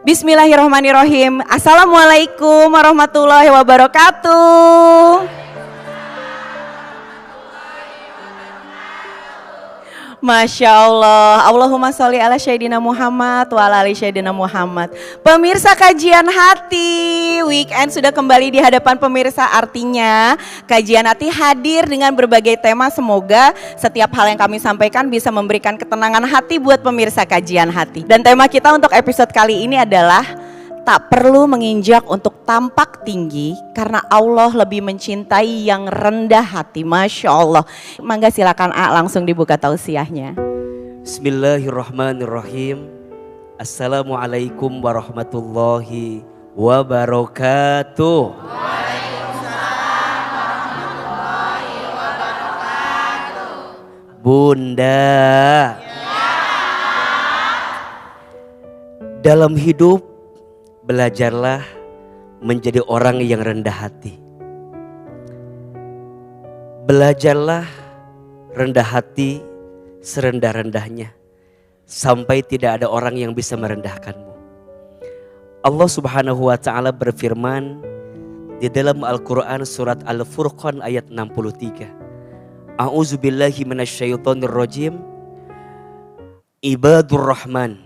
Bismillahirrahmanirrahim. Assalamualaikum warahmatullahi wabarakatuh. Masya Allah. Allahumma sholli ala Sayyidina Muhammad wa ala ali Sayyidina Muhammad. Pemirsa kajian hati, weekend sudah kembali di hadapan pemirsa, artinya kajian hati hadir dengan berbagai tema. Semoga setiap hal yang kami sampaikan bisa memberikan ketenangan hati buat pemirsa kajian hati. Dan tema kita untuk episode kali ini adalah tak perlu menginjak untuk tampak tinggi karena Allah lebih mencintai yang rendah hati. Masya Allah. Mangga silakan A, langsung dibuka tausiahnya. Bismillahirrahmanirrahim. Assalamualaikum warahmatullahi wabarakatuh. Waalaikumsalam warahmatullahi wabarakatuh. Bunda, dalam hidup belajarlah menjadi orang yang rendah hati. Belajarlah rendah hati serendah-rendahnya sampai tidak ada orang yang bisa merendahkanmu. Allah Subhanahu wa taala berfirman di dalam Al-Qur'an surat Al-Furqan ayat 63. A'udzubillahi minasyaitonir rajim. Ibadur Rahman,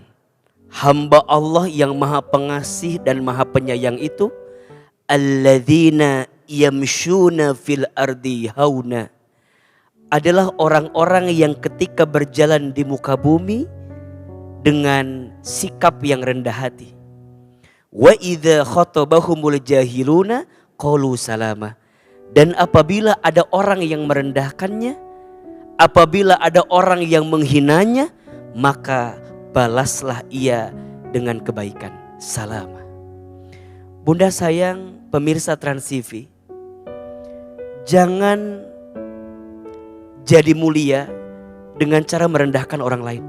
hamba Allah yang maha pengasih dan maha penyayang itu, alladzina yamshuna fil ardi hauna, adalah orang-orang yang ketika berjalan di muka bumi dengan sikap yang rendah hati. Wa idza khatabahumul jahiluna qalu salama, dan apabila ada orang yang merendahkannya, apabila ada orang yang menghinanya, maka balaslah ia dengan kebaikan. Salama. Bunda sayang, pemirsa Trans TV, jangan jadi mulia dengan cara merendahkan orang lain.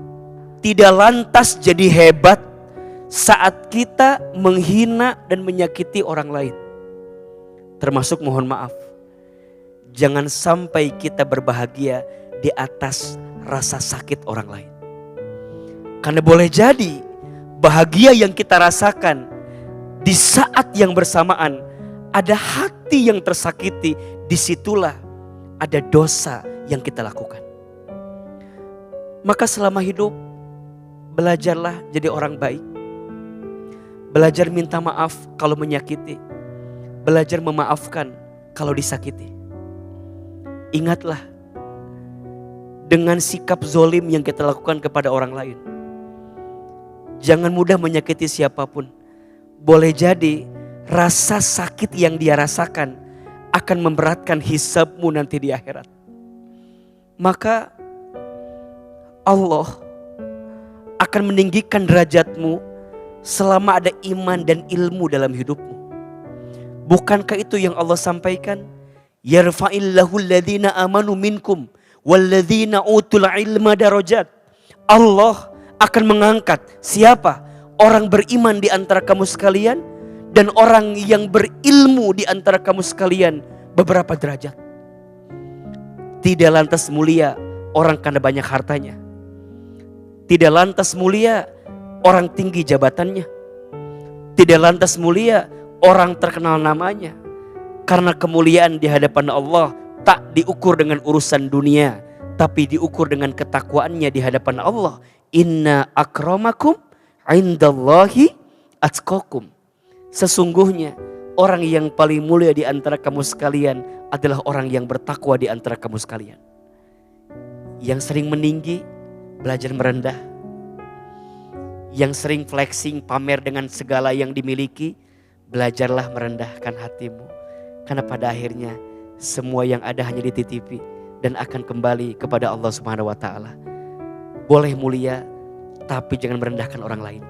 Tidak lantas jadi hebat saat kita menghina dan menyakiti orang lain. Termasuk mohon maaf, jangan sampai kita berbahagia di atas rasa sakit orang lain. Karena boleh jadi bahagia yang kita rasakan di saat yang bersamaan ada hati yang tersakiti, disitulah ada dosa yang kita lakukan. Maka selama hidup belajarlah jadi orang baik. Belajar minta maaf kalau menyakiti. Belajar memaafkan kalau disakiti. Ingatlah, dengan sikap zolim yang kita lakukan kepada orang lain, jangan mudah menyakiti siapapun. Boleh jadi rasa sakit yang dia rasakan akan memberatkan hisabmu nanti di akhirat. Maka Allah akan meninggikan derajatmu selama ada iman dan ilmu dalam hidupmu. Bukankah itu yang Allah sampaikan? Yarfa'illahu alladhina amanu minkum walladhina utul ilma darajat. Allah akan mengangkat siapa? Orang beriman di antara kamu sekalian dan orang yang berilmu di antara kamu sekalian beberapa derajat. Tidak lantas mulia orang karena banyak hartanya. Tidak lantas mulia orang tinggi jabatannya. Tidak lantas mulia orang terkenal namanya. Karena kemuliaan di hadapan Allah tak diukur dengan urusan dunia, tapi diukur dengan ketakwaannya di hadapan Allah. Inna akramakum indallahi atqakum. Sesungguhnya orang yang paling mulia di antara kamu sekalian adalah orang yang bertakwa di antara kamu sekalian. Yang sering meninggi, belajar merendah. Yang sering flexing, pamer dengan segala yang dimiliki, belajarlah merendahkan hatimu. Karena pada akhirnya semua yang ada hanya dititipi dan akan kembali kepada Allah Subhanahu wa taala. Boleh mulia, tapi jangan merendahkan orang lain.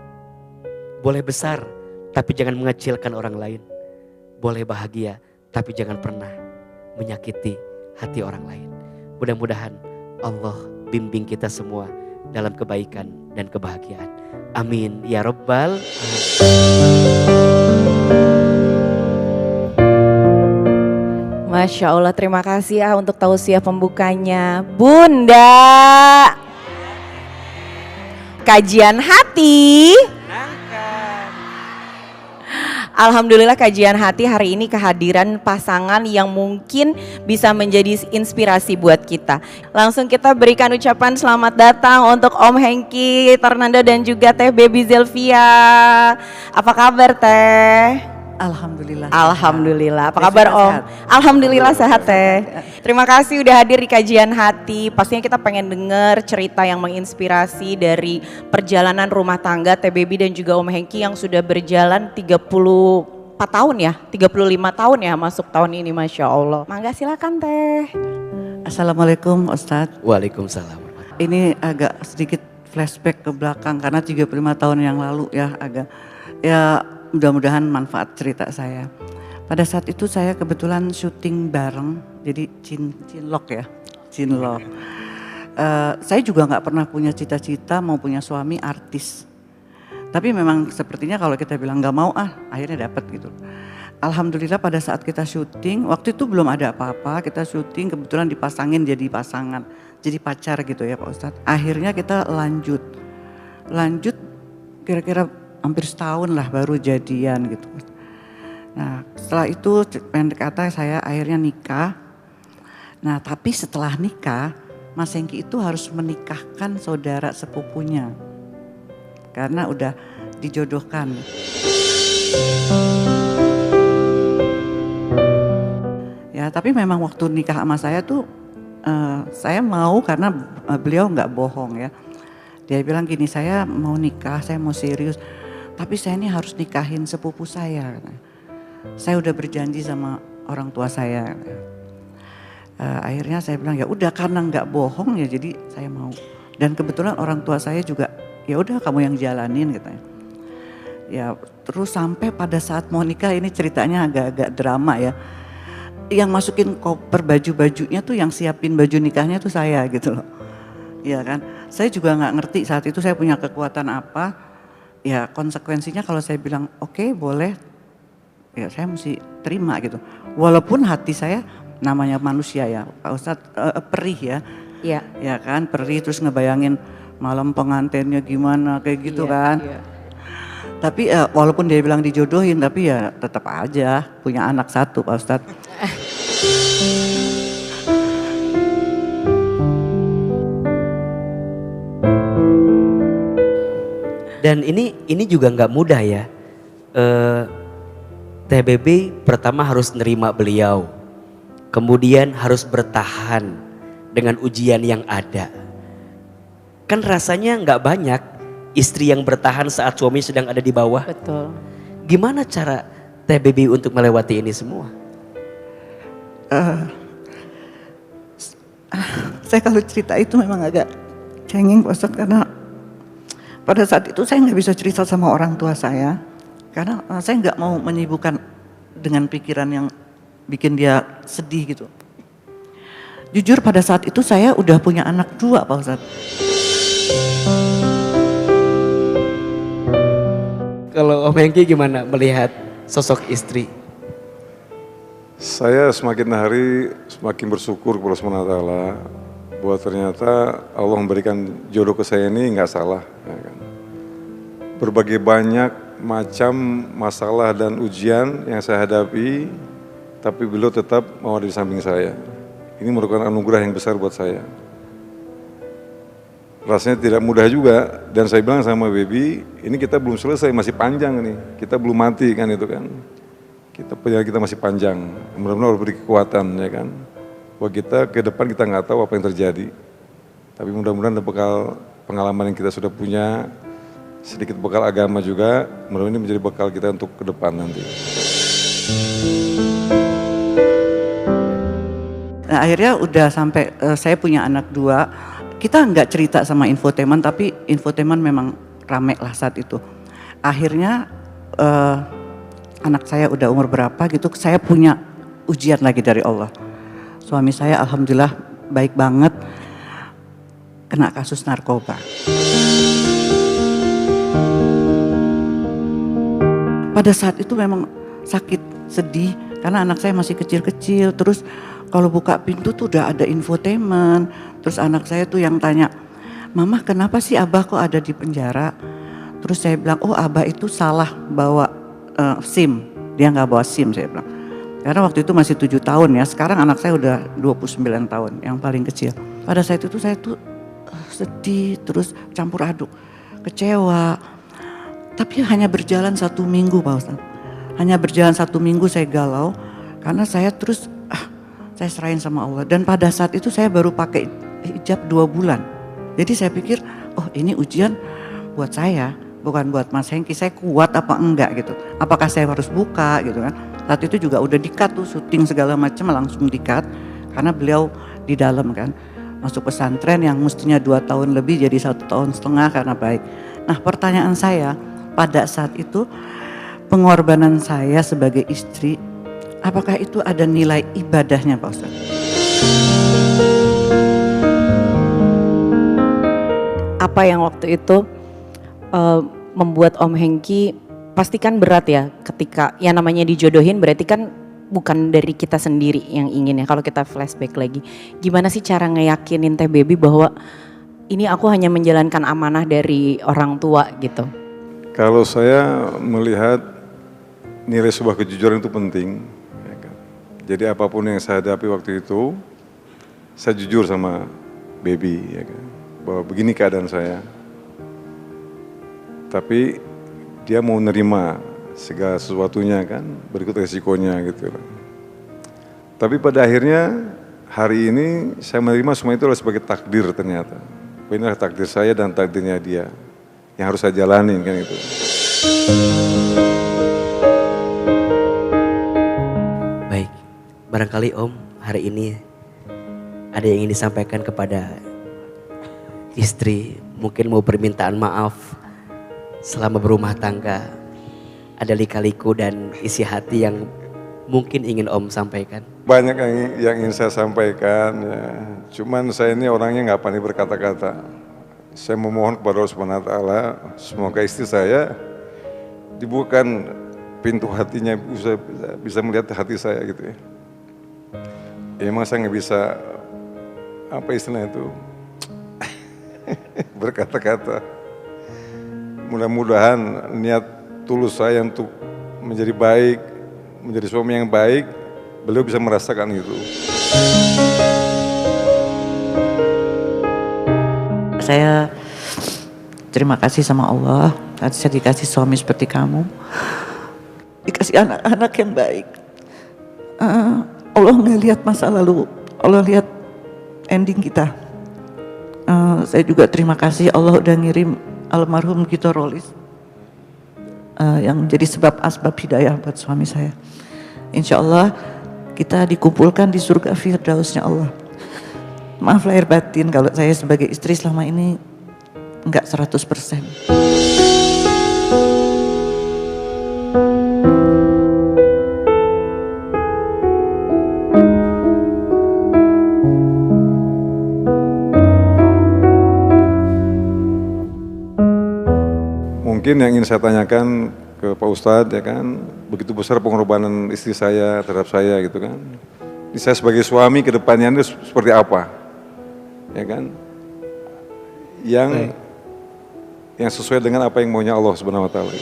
Boleh besar, tapi jangan mengecilkan orang lain. Boleh bahagia, tapi jangan pernah menyakiti hati orang lain. Mudah-mudahan Allah bimbing kita semua dalam kebaikan dan kebahagiaan. Amin ya Rabbal alamin. Masya Allah, terima kasih ya untuk tausiah pembukanya. Bunda, kajian hati Alhamdulillah kajian hati hari ini kehadiran pasangan yang mungkin bisa menjadi inspirasi buat kita. Langsung kita berikan ucapan selamat datang untuk Om Hengki, Tornando dan juga Teh Baby Zelvia. Apa kabar Teh? Alhamdulillah. Alhamdulillah. Apa Saya kabar sudah Om? sehat. Alhamdulillah sehat Teh. Terima kasih udah hadir di kajian hati. Pastinya kita pengen denger cerita yang menginspirasi dari perjalanan rumah tangga Teh Baby dan juga Om Hengki yang sudah berjalan 34 tahun ya, 35 tahun ya masuk tahun ini, Masya Allah. Mangga silakan Teh. Assalamualaikum Ustadz. Waalaikumsalam. Ini agak sedikit flashback ke belakang karena 35 tahun yang lalu ya agak. Ya mudah-mudahan manfaat cerita saya. Pada saat itu saya kebetulan syuting bareng, jadi cinlok ya, cinlok. Saya juga nggak pernah punya cita-cita mau punya suami artis. Tapi memang sepertinya kalau kita bilang nggak mau akhirnya dapat gitu. Alhamdulillah pada saat kita syuting, waktu itu belum ada apa-apa, kita syuting kebetulan dipasangin jadi pasangan, jadi pacar gitu ya Pak Ustadz. Akhirnya kita lanjut kira-kira hampir setahun lah baru jadian gitu. Nah setelah itu pendek kata saya akhirnya nikah. Nah tapi setelah nikah Mas Hengki itu harus menikahkan saudara sepupunya. Karena udah dijodohkan. Ya tapi memang waktu nikah sama saya tuh saya mau karena beliau nggak bohong ya. Dia bilang gini, saya mau nikah, saya mau serius. Tapi saya ini harus nikahin sepupu saya. Saya udah berjanji sama orang tua saya. Akhirnya saya bilang ya udah karena nggak bohong ya jadi saya mau. Dan kebetulan orang tua saya juga ya udah kamu yang jalanin katanya. Ya terus sampai pada saat mau nikah ini ceritanya agak-agak drama ya. Yang masukin koper baju-bajunya tuh yang siapin baju nikahnya tuh saya gitu loh. Iya kan. Saya juga nggak ngerti saat itu saya punya kekuatan apa. Ya konsekuensinya kalau saya bilang oke, boleh, ya saya mesti terima gitu. Walaupun hati saya namanya manusia ya Pak Ustadz perih ya. Iya. Ya kan perih terus ngebayangin malam pengantinnya gimana kayak gitu kan. Iya. Tapi walaupun dia bilang dijodohin tapi ya tetap aja punya anak satu Pak Ustadz. Dan ini juga nggak mudah ya. TBB pertama harus nerima beliau, kemudian harus bertahan dengan ujian yang ada. Kan rasanya nggak banyak istri yang bertahan saat suami sedang ada di bawah. Betul. Gimana cara TBB untuk melewati ini semua? Saya kalau cerita itu memang agak cengeng Pak Ustadz karena pada saat itu saya nggak bisa cerita sama orang tua saya karena saya nggak mau menyibukkan dengan pikiran yang bikin dia sedih gitu. Jujur pada saat itu saya udah punya anak 2 Pak Ustadz. Kalau Om Hengki gimana melihat sosok istri? Saya semakin hari semakin bersyukur kepada SWT bahwa ternyata Allah memberikan jodoh ke saya ini nggak salah. Ya kan? Berbagai banyak macam masalah dan ujian yang saya hadapi, tapi beliau tetap mau ada di samping saya. Ini merupakan anugerah yang besar buat saya. Rasanya tidak mudah juga, dan saya bilang sama Baby, ini kita belum selesai, masih panjang nih, kita belum mati kan itu kan. Perjalanan kita masih panjang, mudah-mudahan Allah beri kekuatan ya kan. Bahwa kita ke depan kita nggak tahu apa yang terjadi. Tapi mudah-mudahan ada bekal pengalaman yang kita sudah punya, sedikit bekal agama juga, mudah-mudahan ini menjadi bekal kita untuk ke depan nanti. Nah, akhirnya udah sampai saya punya anak 2. Kita nggak cerita sama infotainment, tapi infotainment memang rame lah saat itu. Akhirnya anak saya udah umur berapa gitu, saya punya ujian lagi dari Allah. Suami saya alhamdulillah baik banget, kena kasus narkoba. Pada saat itu memang sakit, sedih, karena anak saya masih kecil-kecil, terus kalau buka pintu tuh udah ada infotainment, terus anak saya tuh yang tanya, Mama kenapa sih Abah kok ada di penjara? Terus saya bilang, oh Abah itu salah bawa SIM. Dia nggak bawa SIM, saya bilang. Karena waktu itu masih 7 tahun ya, sekarang anak saya udah 29 tahun, yang paling kecil. Pada saat itu saya tuh sedih, terus campur aduk, kecewa. Tapi hanya berjalan 1 minggu Pak Ustadz. Hanya berjalan 1 minggu saya galau, karena saya terus saya serahin sama Allah. Dan pada saat itu saya baru pakai hijab 2 bulan. Jadi saya pikir, oh ini ujian buat saya, bukan buat Mas Hengki. Saya kuat apa enggak gitu. Apakah saya harus buka gitu kan. Saat itu juga udah di-cut tuh, syuting segala macam langsung di-cut. Karena beliau di dalam kan. Masuk pesantren yang mestinya 2 tahun lebih jadi 1,5 tahun karena baik. Nah pertanyaan saya pada saat itu, pengorbanan saya sebagai istri, apakah itu ada nilai ibadahnya Pak Ustadz? Apa yang waktu itu membuat Om Hengki pastikan berat ya ketika yang namanya dijodohin, berarti kan bukan dari kita sendiri yang ingin ya. Kalau kita flashback lagi, gimana sih cara ngeyakinin Teh Baby bahwa ini aku hanya menjalankan amanah dari orang tua gitu? Kalau saya melihat nilai sebuah kejujuran itu penting. Ya kan? Jadi apapun yang saya hadapi waktu itu, saya jujur sama Baby, ya kan? Bahwa begini keadaan saya. Tapi dia mau nerima segala sesuatunya kan, berikut resikonya gitu. Tapi pada akhirnya hari ini saya menerima semua itu adalah sebagai takdir ternyata. Inilah takdir saya dan takdirnya dia yang harus saya jalanin kan itu. Baik, barangkali Om hari ini ada yang ingin disampaikan kepada istri, mungkin mau permintaan maaf selama berumah tangga, ada lika-liku dan isi hati yang mungkin ingin Om sampaikan. Banyak yang ingin saya sampaikan, ya. Cuman saya ini orangnya nggak pandai berkata-kata. Saya memohon kepada Allah Subhanahu Wa Taala, semoga istri saya dibukakan pintu hatinya, bisa melihat hati saya gitu ya. Emang saya nggak bisa, apa istilahnya itu, berkata-kata. Mudah-mudahan niat tulus saya untuk menjadi baik, menjadi suami yang baik, beliau bisa merasakan itu. Saya terima kasih sama Allah, saya dikasih suami seperti kamu, dikasih anak-anak yang baik. Allah nggak lihat masa lalu, Allah lihat ending kita. Saya juga terima kasih Allah udah ngirim almarhum Gito Rolis yang menjadi sebab asbab hidayah buat suami saya. Insya Allah kita dikumpulkan di surga Firdausnya Allah. Maaf lahir batin kalau saya sebagai istri selama ini enggak 100%. Mungkin yang ingin saya tanyakan ke Pak Ustadz ya kan, begitu besar pengorbanan istri saya terhadap saya gitu kan. Ini saya sebagai suami ke depannya ini seperti apa? Ya kan? Yang sesuai dengan apa yang maunya Allah Subhanahu Wa Taala.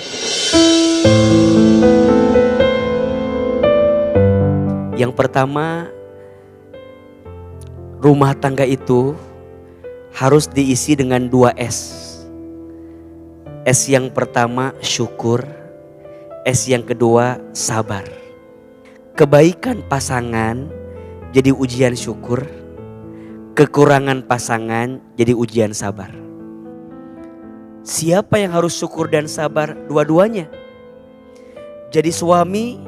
Yang pertama, rumah tangga itu harus diisi dengan 2 S. S yang pertama syukur, S yang kedua sabar. Kebaikan pasangan jadi ujian syukur, kekurangan pasangan jadi ujian sabar. Siapa yang harus syukur dan sabar? Dua-duanya. Jadi suami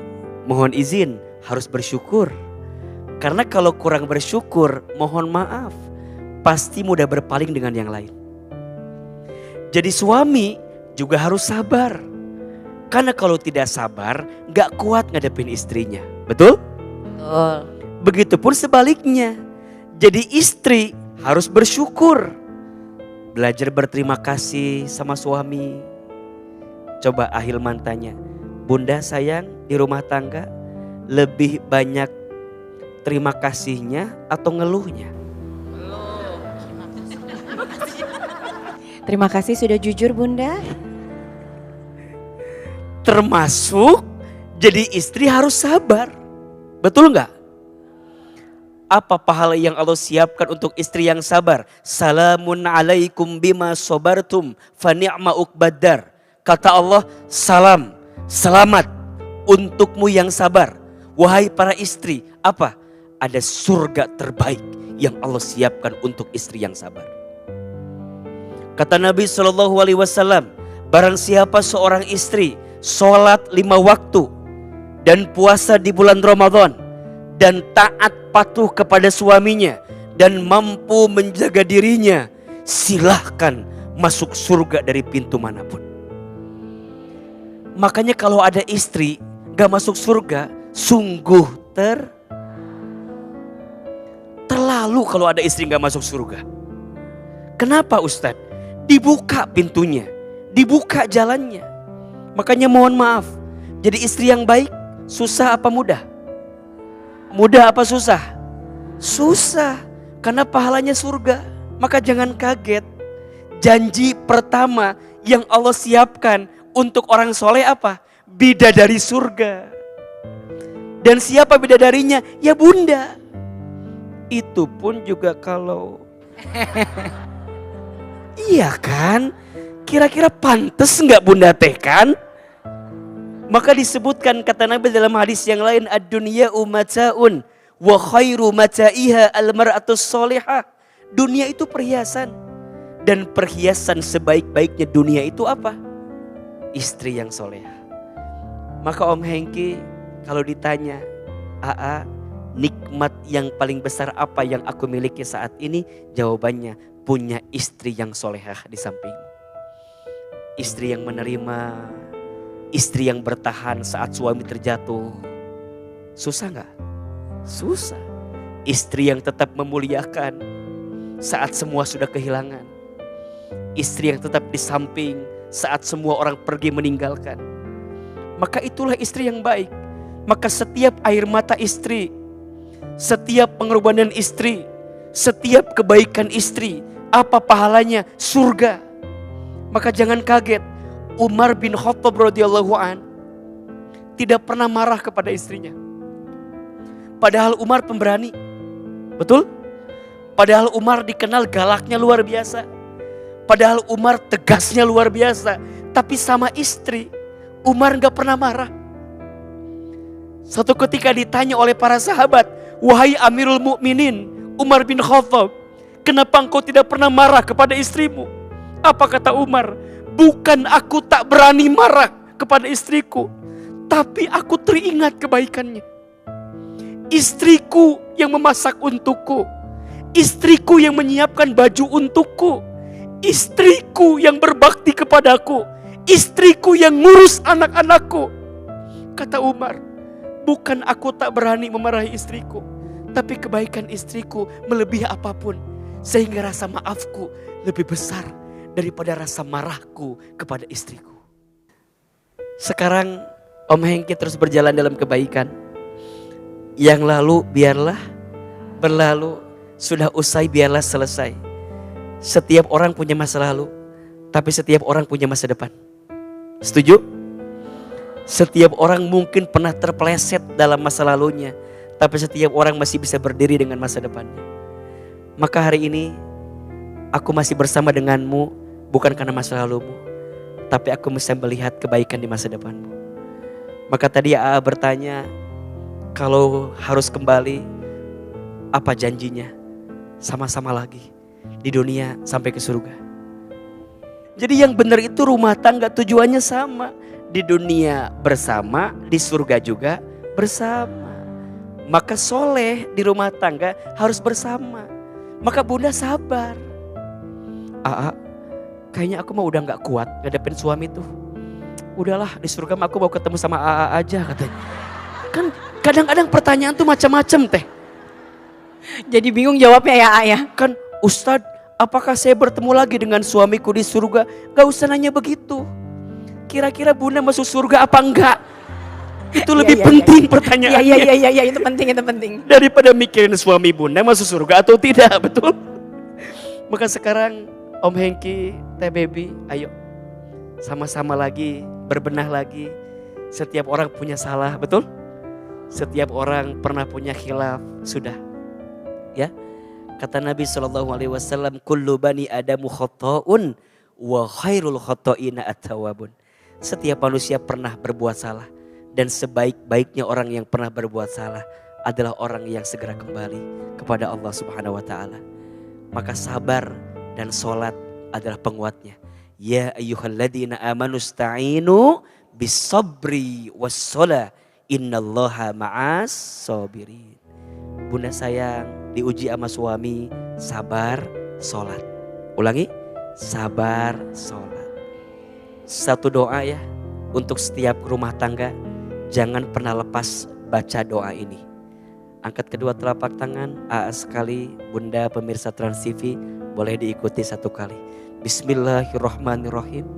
mohon izin harus bersyukur. Karena kalau kurang bersyukur, mohon maaf, pasti mudah berpaling dengan yang lain. Jadi suami juga harus sabar. Karena kalau tidak sabar, gak kuat ngadepin istrinya. Betul? Betul. Begitupun sebaliknya. Jadi istri harus bersyukur. Belajar berterima kasih sama suami. Coba Ahilman tanya, Bunda sayang di rumah tangga lebih banyak terima kasihnya atau ngeluhnya? Terima kasih sudah jujur Bunda. Termasuk Jadi istri harus sabar. Betul nggak? Apa pahala yang Allah siapkan untuk istri yang sabar? Salamun alaikum bima sobartum fa ni'ma uqbaddar. Kata Allah, salam, selamat untukmu yang sabar. Wahai para istri, apa? Ada surga terbaik yang Allah siapkan untuk istri yang sabar. Kata Nabi SAW, barang siapa seorang istri sholat 5 waktu dan puasa di bulan Ramadan dan taat patuh kepada suaminya dan mampu menjaga dirinya, silahkan masuk surga dari pintu manapun. Makanya kalau ada istri gak masuk surga, sungguh terlalu kalau ada istri gak masuk surga. Kenapa Ustadz? Dibuka pintunya, dibuka jalannya. Makanya mohon maaf, jadi istri yang baik susah apa mudah? Mudah apa susah? Susah, karena pahalanya surga. Maka jangan kaget, janji pertama yang Allah siapkan untuk orang soleh apa? Bidadari surga. Dan siapa bidadarinya? Ya bunda. Itu pun juga kalau iya kan? Kira-kira pantas nggak bunda teh kan? Maka disebutkan kata Nabi dalam hadis yang lain, ad-dunya mata'un wa khairu mata'iha al-mar'atus solihah. Dunia itu perhiasan, dan perhiasan sebaik-baiknya dunia itu apa? Istri yang solehah. Maka Om Hengki kalau ditanya, Aa, nikmat yang paling besar apa yang aku miliki saat ini? Jawabannya, punya istri yang solehah di sampingmu. Istri yang menerima, istri yang bertahan saat suami terjatuh. Susah gak? Susah. Istri yang tetap memuliakan saat semua sudah kehilangan. Istri yang tetap di samping saat semua orang pergi meninggalkan. Maka itulah istri yang baik. Maka setiap air mata istri, setiap pengorbanan istri, setiap kebaikan istri, apa pahalanya? Surga. Maka jangan kaget, Umar bin Khattab radhiyallahu an tidak pernah marah kepada istrinya. Padahal Umar pemberani. Betul? Padahal Umar dikenal galaknya luar biasa. Padahal Umar tegasnya luar biasa. Tapi sama istri, Umar gak pernah marah. Suatu ketika ditanya oleh para sahabat, wahai Amirul Mukminin Umar bin Khattab, kenapa engkau tidak pernah marah kepada istrimu? Apa kata Umar? Bukan aku tak berani marah kepada istriku, tapi aku teringat kebaikannya. Istriku yang memasak untukku, istriku yang menyiapkan baju untukku, istriku yang berbakti kepadaku, istriku yang ngurus anak-anakku. Kata Umar, bukan aku tak berani memarahi istriku, tapi kebaikan istriku melebihi apapun, sehingga rasa maafku lebih besar daripada rasa marahku kepada istriku. Sekarang Om Hengki terus berjalan dalam kebaikan. Yang lalu biarlah berlalu, sudah usai biarlah selesai. Setiap orang punya masa lalu, tapi setiap orang punya masa depan. Setuju? Setiap orang mungkin pernah terpeleset dalam masa lalunya, tapi setiap orang masih bisa berdiri dengan masa depannya. Maka hari ini aku masih bersama denganmu, bukan karena masa lalumu, tapi aku bisa melihat kebaikan di masa depanmu. Maka tadi AA bertanya, kalau harus kembali, apa janjinya? Sama-sama lagi di dunia sampai ke surga. Jadi yang benar itu rumah tangga tujuannya sama. Di dunia bersama, di surga juga bersama. Maka soleh di rumah tangga harus bersama. Maka bunda sabar. AA, kayaknya aku mah udah gak kuat ngadepin suami tuh. Udahlah di surga mah aku mau ketemu sama AA aja katanya. Kan kadang-kadang pertanyaan tuh macam-macam teh. Jadi bingung jawabnya ya ayah. Kan Ustadz, apakah saya bertemu lagi dengan suamiku di surga? Gak usah nanya begitu. Kira-kira bunda masuk surga apa enggak? Itu lebih penting pertanyaannya. Iya, itu penting. Daripada mikirin suami bunda masuk surga atau tidak, betul? Maka sekarang Om Hengki, Teh Baby, ayo sama-sama lagi, berbenah lagi. Setiap orang punya salah, betul? Setiap orang pernah punya khilaf, sudah. Ya. Kata Nabi SAW, kullu bani adamu khoto'un wa khairul khoto'ina at-tawabun. Setiap manusia pernah berbuat salah. Dan sebaik-baiknya orang yang pernah berbuat salah adalah orang yang segera kembali kepada Allah Subhanahu wa ta'ala. Maka sabar dan sholat adalah penguatnya. Ya ayyuhalladzina amanu sta'inu bis-sabri was-sholah innallaha ma'as sabirin. Bunda sayang, diuji sama suami, sabar, sholat. Ulangi, sabar, sholat. Satu doa ya untuk setiap rumah tangga. Jangan pernah lepas baca doa ini. Angkat kedua telapak tangan, sekali Bunda pemirsa Trans TV boleh diikuti satu kali. Bismillahirrahmanirrahim.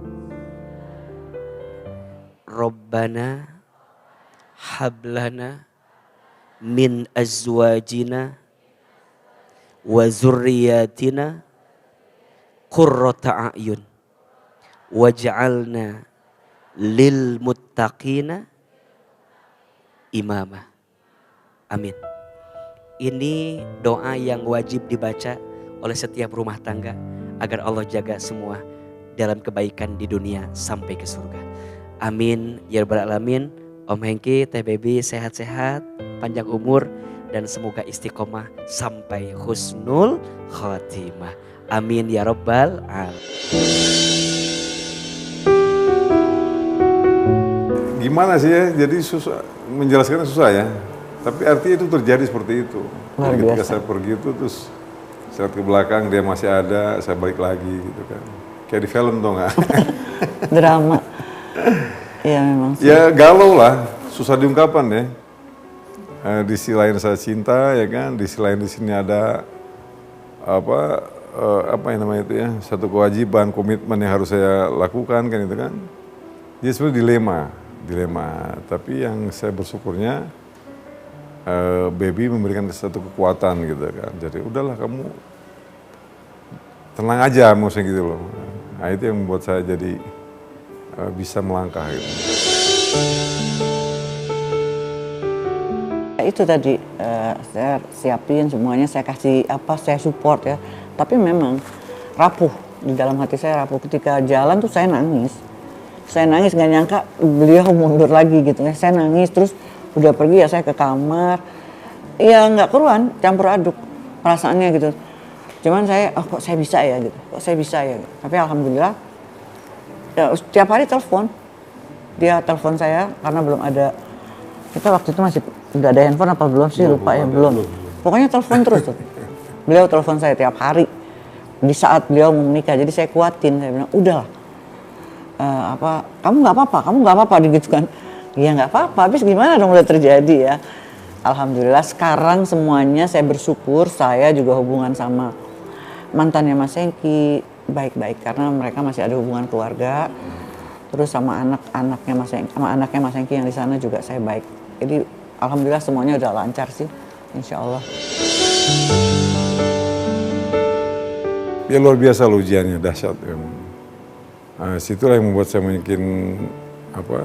Rabbana hablana min azwajina wa zurriyatina qurrata a'yun waj'alna lil muttaqina imama. Amin. Ini doa yang wajib dibaca oleh setiap rumah tangga agar Allah jaga semua dalam kebaikan di dunia sampai ke surga. Amin ya rabbal alamin. Om Hengki, Teh Baby sehat-sehat, panjang umur dan semoga istiqomah sampai husnul khotimah. Amin ya rabbal alamin. Gimana sih ya, jadi susah, menjelaskannya susah ya. Tapi artinya itu terjadi seperti itu. Jadi ketika saya pergi itu terus saya lihat ke belakang dia masih ada, saya balik lagi gitu kan. Kayak di film tuh nggak? Drama. Iya memang sih. Ya galau lah, susah diungkapkan ya. Di sisi lain saya cinta ya kan, di sisi lain di sini ada apa yang namanya itu ya, satu kewajiban, komitmen yang harus saya lakukan kan itu kan. Jadi sebenarnya dilema. Tapi yang saya bersyukurnya Baby memberikan satu kekuatan gitu kan. Jadi udahlah kamu tenang aja maksudnya gitu loh. Nah itu yang membuat saya jadi bisa melangkah gitu. Itu tadi saya siapin semuanya, saya kasih saya support ya. Tapi memang rapuh, di dalam hati saya rapuh. Ketika jalan tuh saya nangis nggak nyangka beliau mundur lagi gitu ya. Saya nangis terus udah pergi ya saya ke kamar. Ya nggak keruan, campur aduk perasaannya gitu. Cuman saya kok saya bisa ya gitu. Tapi alhamdulillah ya, setiap hari telepon. Dia telepon saya karena belum ada, kita waktu itu masih udah ada handphone apa belum sih, lupa ya, belum. Pokoknya telepon terus tuh. Beliau telepon saya tiap hari di saat beliau mau menikah. Jadi saya kuatin, saya bilang udahlah. Kamu nggak apa-apa gitu kan. Iya nggak apa-apa, habis gimana dong udah terjadi ya. Alhamdulillah sekarang semuanya saya bersyukur, saya juga hubungan sama mantannya Mas Hengki baik-baik karena mereka masih ada hubungan keluarga. Terus sama anaknya Mas Hengki yang di sana juga saya baik. Jadi alhamdulillah semuanya udah lancar sih, insya Allah. Ya luar biasa loh ujiannya, dahsyat memang. Situlah yang membuat saya mungkin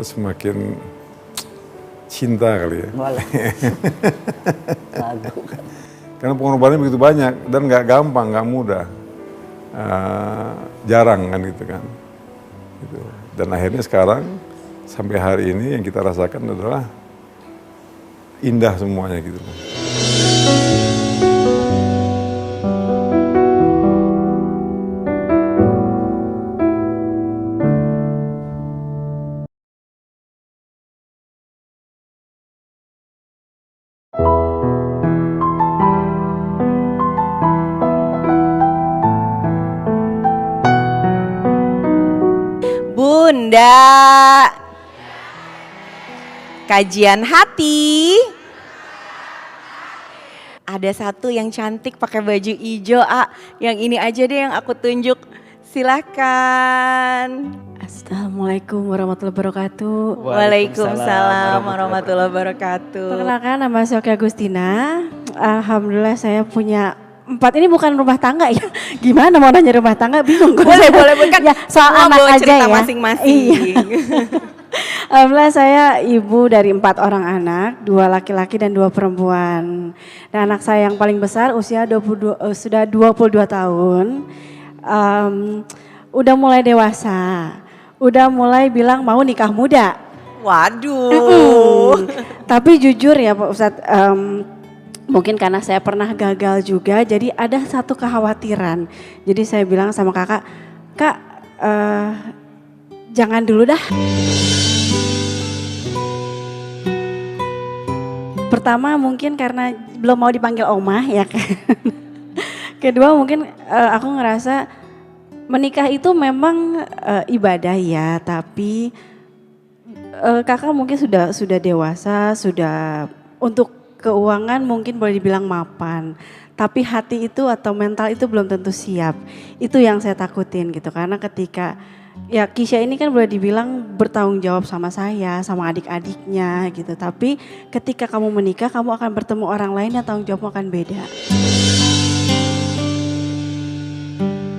semakin cinta kali ya. Lagu. Karena pengorbanannya begitu banyak dan nggak gampang, nggak mudah, jarang kan gitu kan. Gitu. Dan akhirnya sekarang sampai hari ini yang kita rasakan adalah indah semuanya gitu. Bunda, kajian hati. Ada satu yang cantik pakai baju hijau, yang ini aja deh yang aku tunjuk. Silahkan. Assalamualaikum warahmatullahi wabarakatuh. Waalaikumsalam warahmatullahi wabarakatuh. Perkenalkan, nama saya Oki Agustina. Alhamdulillah saya punya 4, ini bukan rumah tangga ya. Gimana mau nanya rumah tangga, bingung gue. Boleh kan ya, soal semua anak bawa aja cerita ya. Masing-masing. Iya. Alhamdulillah saya ibu dari 4 orang anak, 2 laki-laki dan 2 perempuan. Dan anak saya yang paling besar usia 22, sudah 22 tahun. Udah mulai dewasa, udah mulai bilang mau nikah muda. Waduh. Tapi jujur ya Pak Ustadz, mungkin karena saya pernah gagal juga, jadi ada satu kekhawatiran. Jadi saya bilang sama kakak, Kak jangan dulu dah. Pertama mungkin karena belum mau dipanggil omah ya kan. Kedua mungkin aku ngerasa menikah itu memang ibadah ya, tapi kakak mungkin sudah dewasa, sudah untuk keuangan mungkin boleh dibilang mapan. Tapi hati itu atau mental itu belum tentu siap. Itu yang saya takutin gitu. Karena ketika ya Kisha ini kan boleh dibilang bertanggung jawab sama saya, sama adik-adiknya gitu. Tapi ketika kamu menikah kamu akan bertemu orang lain yang tanggung jawabmu akan beda.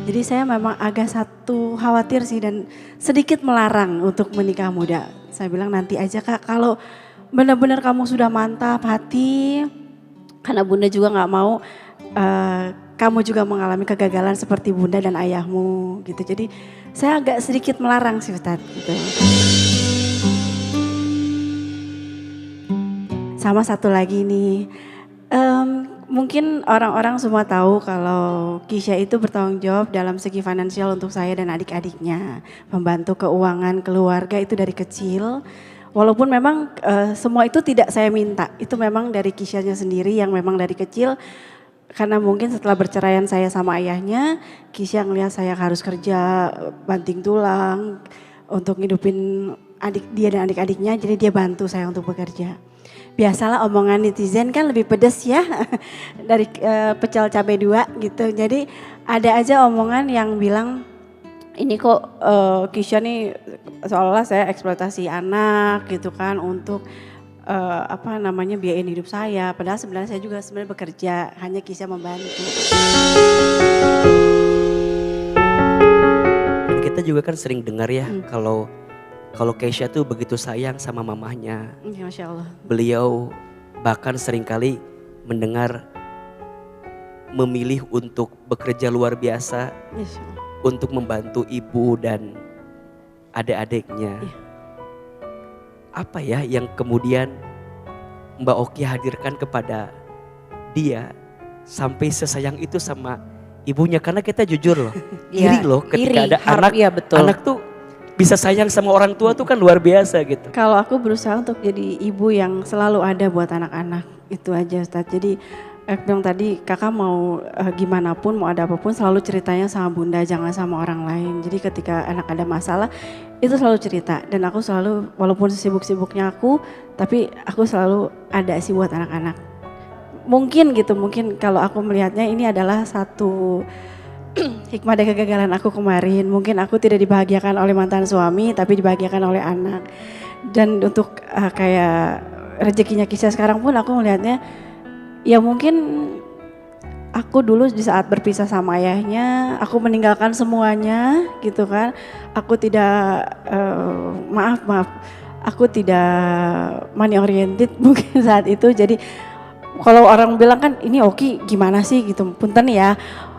Jadi saya memang agak satu khawatir sih dan sedikit melarang untuk menikah muda. Saya bilang nanti aja Kak, kalau benar-benar kamu sudah mantap hati, karena Bunda juga nggak mau kamu juga mengalami kegagalan seperti Bunda dan ayahmu gitu. Jadi saya agak sedikit melarang sih Ustadz gitu. Sama satu lagi nih, mungkin orang-orang semua tahu kalau Kisha itu bertanggung jawab dalam segi finansial untuk saya dan adik-adiknya. Membantu keuangan keluarga itu dari kecil. Walaupun memang semua itu tidak saya minta. Itu memang dari Kisha-nya sendiri yang memang dari kecil. Karena mungkin setelah berceraian saya sama ayahnya, Kisha ngelihat saya harus kerja banting tulang untuk ngidupin dia dan adik-adiknya. Jadi dia bantu saya untuk bekerja. Biasalah omongan netizen kan lebih pedes ya dari pecel cabai 2 gitu. Jadi ada aja omongan yang bilang ini kok Kisha nih seolah-olah saya eksploitasi anak gitu kan untuk biayain hidup saya. Padahal sebenarnya saya juga sebenarnya bekerja, hanya Kisha membantu. Dan kita juga kan sering dengar ya kalau Keisha tuh begitu sayang sama mamahnya. Ya, Masya Allah. Beliau bahkan seringkali mendengar memilih untuk bekerja luar biasa Masya Allah. untuk membantu ibu dan adik-adiknya. Iya. Apa ya yang kemudian Mbak Oki hadirkan kepada dia sampai sesayang itu sama ibunya? Karena kita jujur loh, iri loh ketika ada anak, ya betul. anak tuh bisa sayang sama orang tua tuh kan luar biasa gitu. Kalau aku berusaha untuk jadi ibu yang selalu ada buat anak-anak, itu aja Ustadz. Jadi bilang tadi kakak mau gimana pun, mau ada apapun selalu ceritanya sama Bunda, jangan sama orang lain. Jadi ketika anak ada masalah itu selalu cerita dan aku selalu walaupun sibuk-sibuknya aku, tapi aku selalu ada sih buat anak-anak. Mungkin kalau aku melihatnya ini adalah satu hikmah dari kegagalan aku kemarin. Mungkin aku tidak dibahagiakan oleh mantan suami tapi dibahagiakan oleh anak. Dan untuk kayak rezekinya Kisha sekarang pun aku melihatnya ya mungkin aku dulu di saat berpisah sama ayahnya, aku meninggalkan semuanya gitu kan. Aku tidak, aku tidak money oriented mungkin saat itu. Jadi kalau orang bilang kan ini Oki gimana sih gitu, punten ya.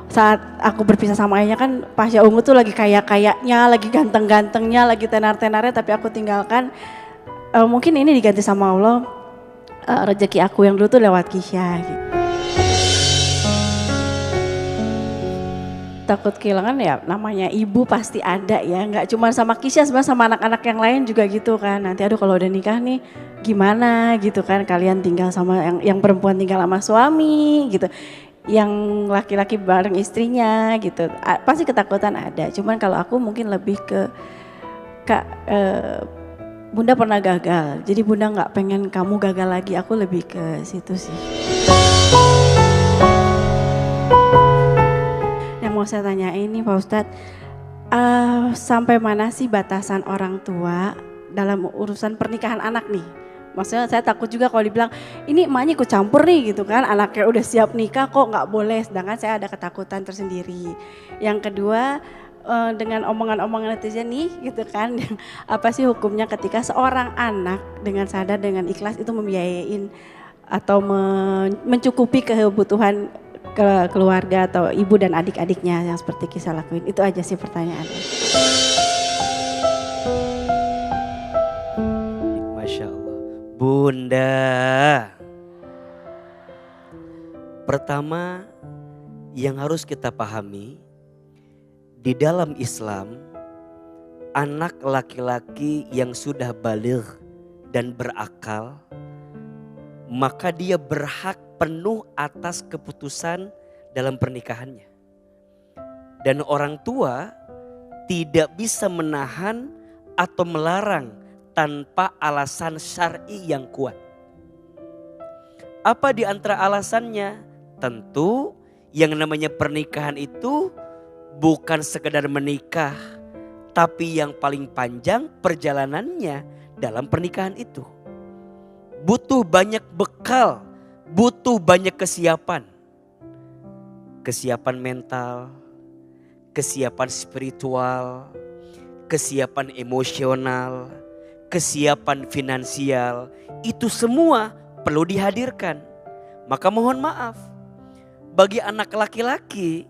Saat aku berpisah sama ayahnya kan Pasya Ungu tuh lagi kaya-kayanya, lagi ganteng-gantengnya, lagi tenar-tenarnya, tapi aku tinggalkan. Mungkin ini diganti sama Allah, rezeki aku yang dulu tuh lewat Kisha gitu. Takut kehilangan ya, namanya ibu pasti ada ya, nggak cuma sama Kisha, sebenarnya sama anak-anak yang lain juga gitu kan. Nanti aduh kalau udah nikah nih gimana gitu kan, kalian tinggal sama yang perempuan tinggal sama suami gitu, yang laki-laki bareng istrinya gitu, pasti ketakutan ada. Cuman kalau aku mungkin lebih ke Kak, Bunda pernah gagal, jadi Bunda nggak pengen kamu gagal lagi, aku lebih ke situ sih. Yang mau saya tanya ini Pak Ustadz, sampai mana sih batasan orang tua dalam urusan pernikahan anak nih? Maksudnya saya takut juga kalau dibilang ini emaknya ikut campur nih gitu kan, anaknya udah siap nikah kok nggak boleh, sedangkan saya ada ketakutan tersendiri. Yang kedua dengan omongan-omongan netizen nih gitu kan, apa sih hukumnya ketika seorang anak dengan sadar dengan ikhlas itu membiayain atau mencukupi kebutuhan keluarga atau ibu dan adik-adiknya yang seperti Kisah lakuin. Itu aja sih pertanyaannya. Masya Allah. Bunda, pertama yang harus kita pahami, di dalam Islam, anak laki-laki yang sudah baligh dan berakal, maka dia berhak penuh atas keputusan dalam pernikahannya. Dan orang tua tidak bisa menahan atau melarang tanpa alasan syar'i yang kuat. Apa di antara alasannya? Tentu yang namanya pernikahan itu bukan sekedar menikah, tapi yang paling panjang perjalanannya dalam pernikahan itu. Butuh banyak bekal, butuh banyak kesiapan. Kesiapan mental, kesiapan spiritual, kesiapan emosional, kesiapan finansial. Itu semua perlu dihadirkan. Maka mohon maaf, bagi anak laki-laki,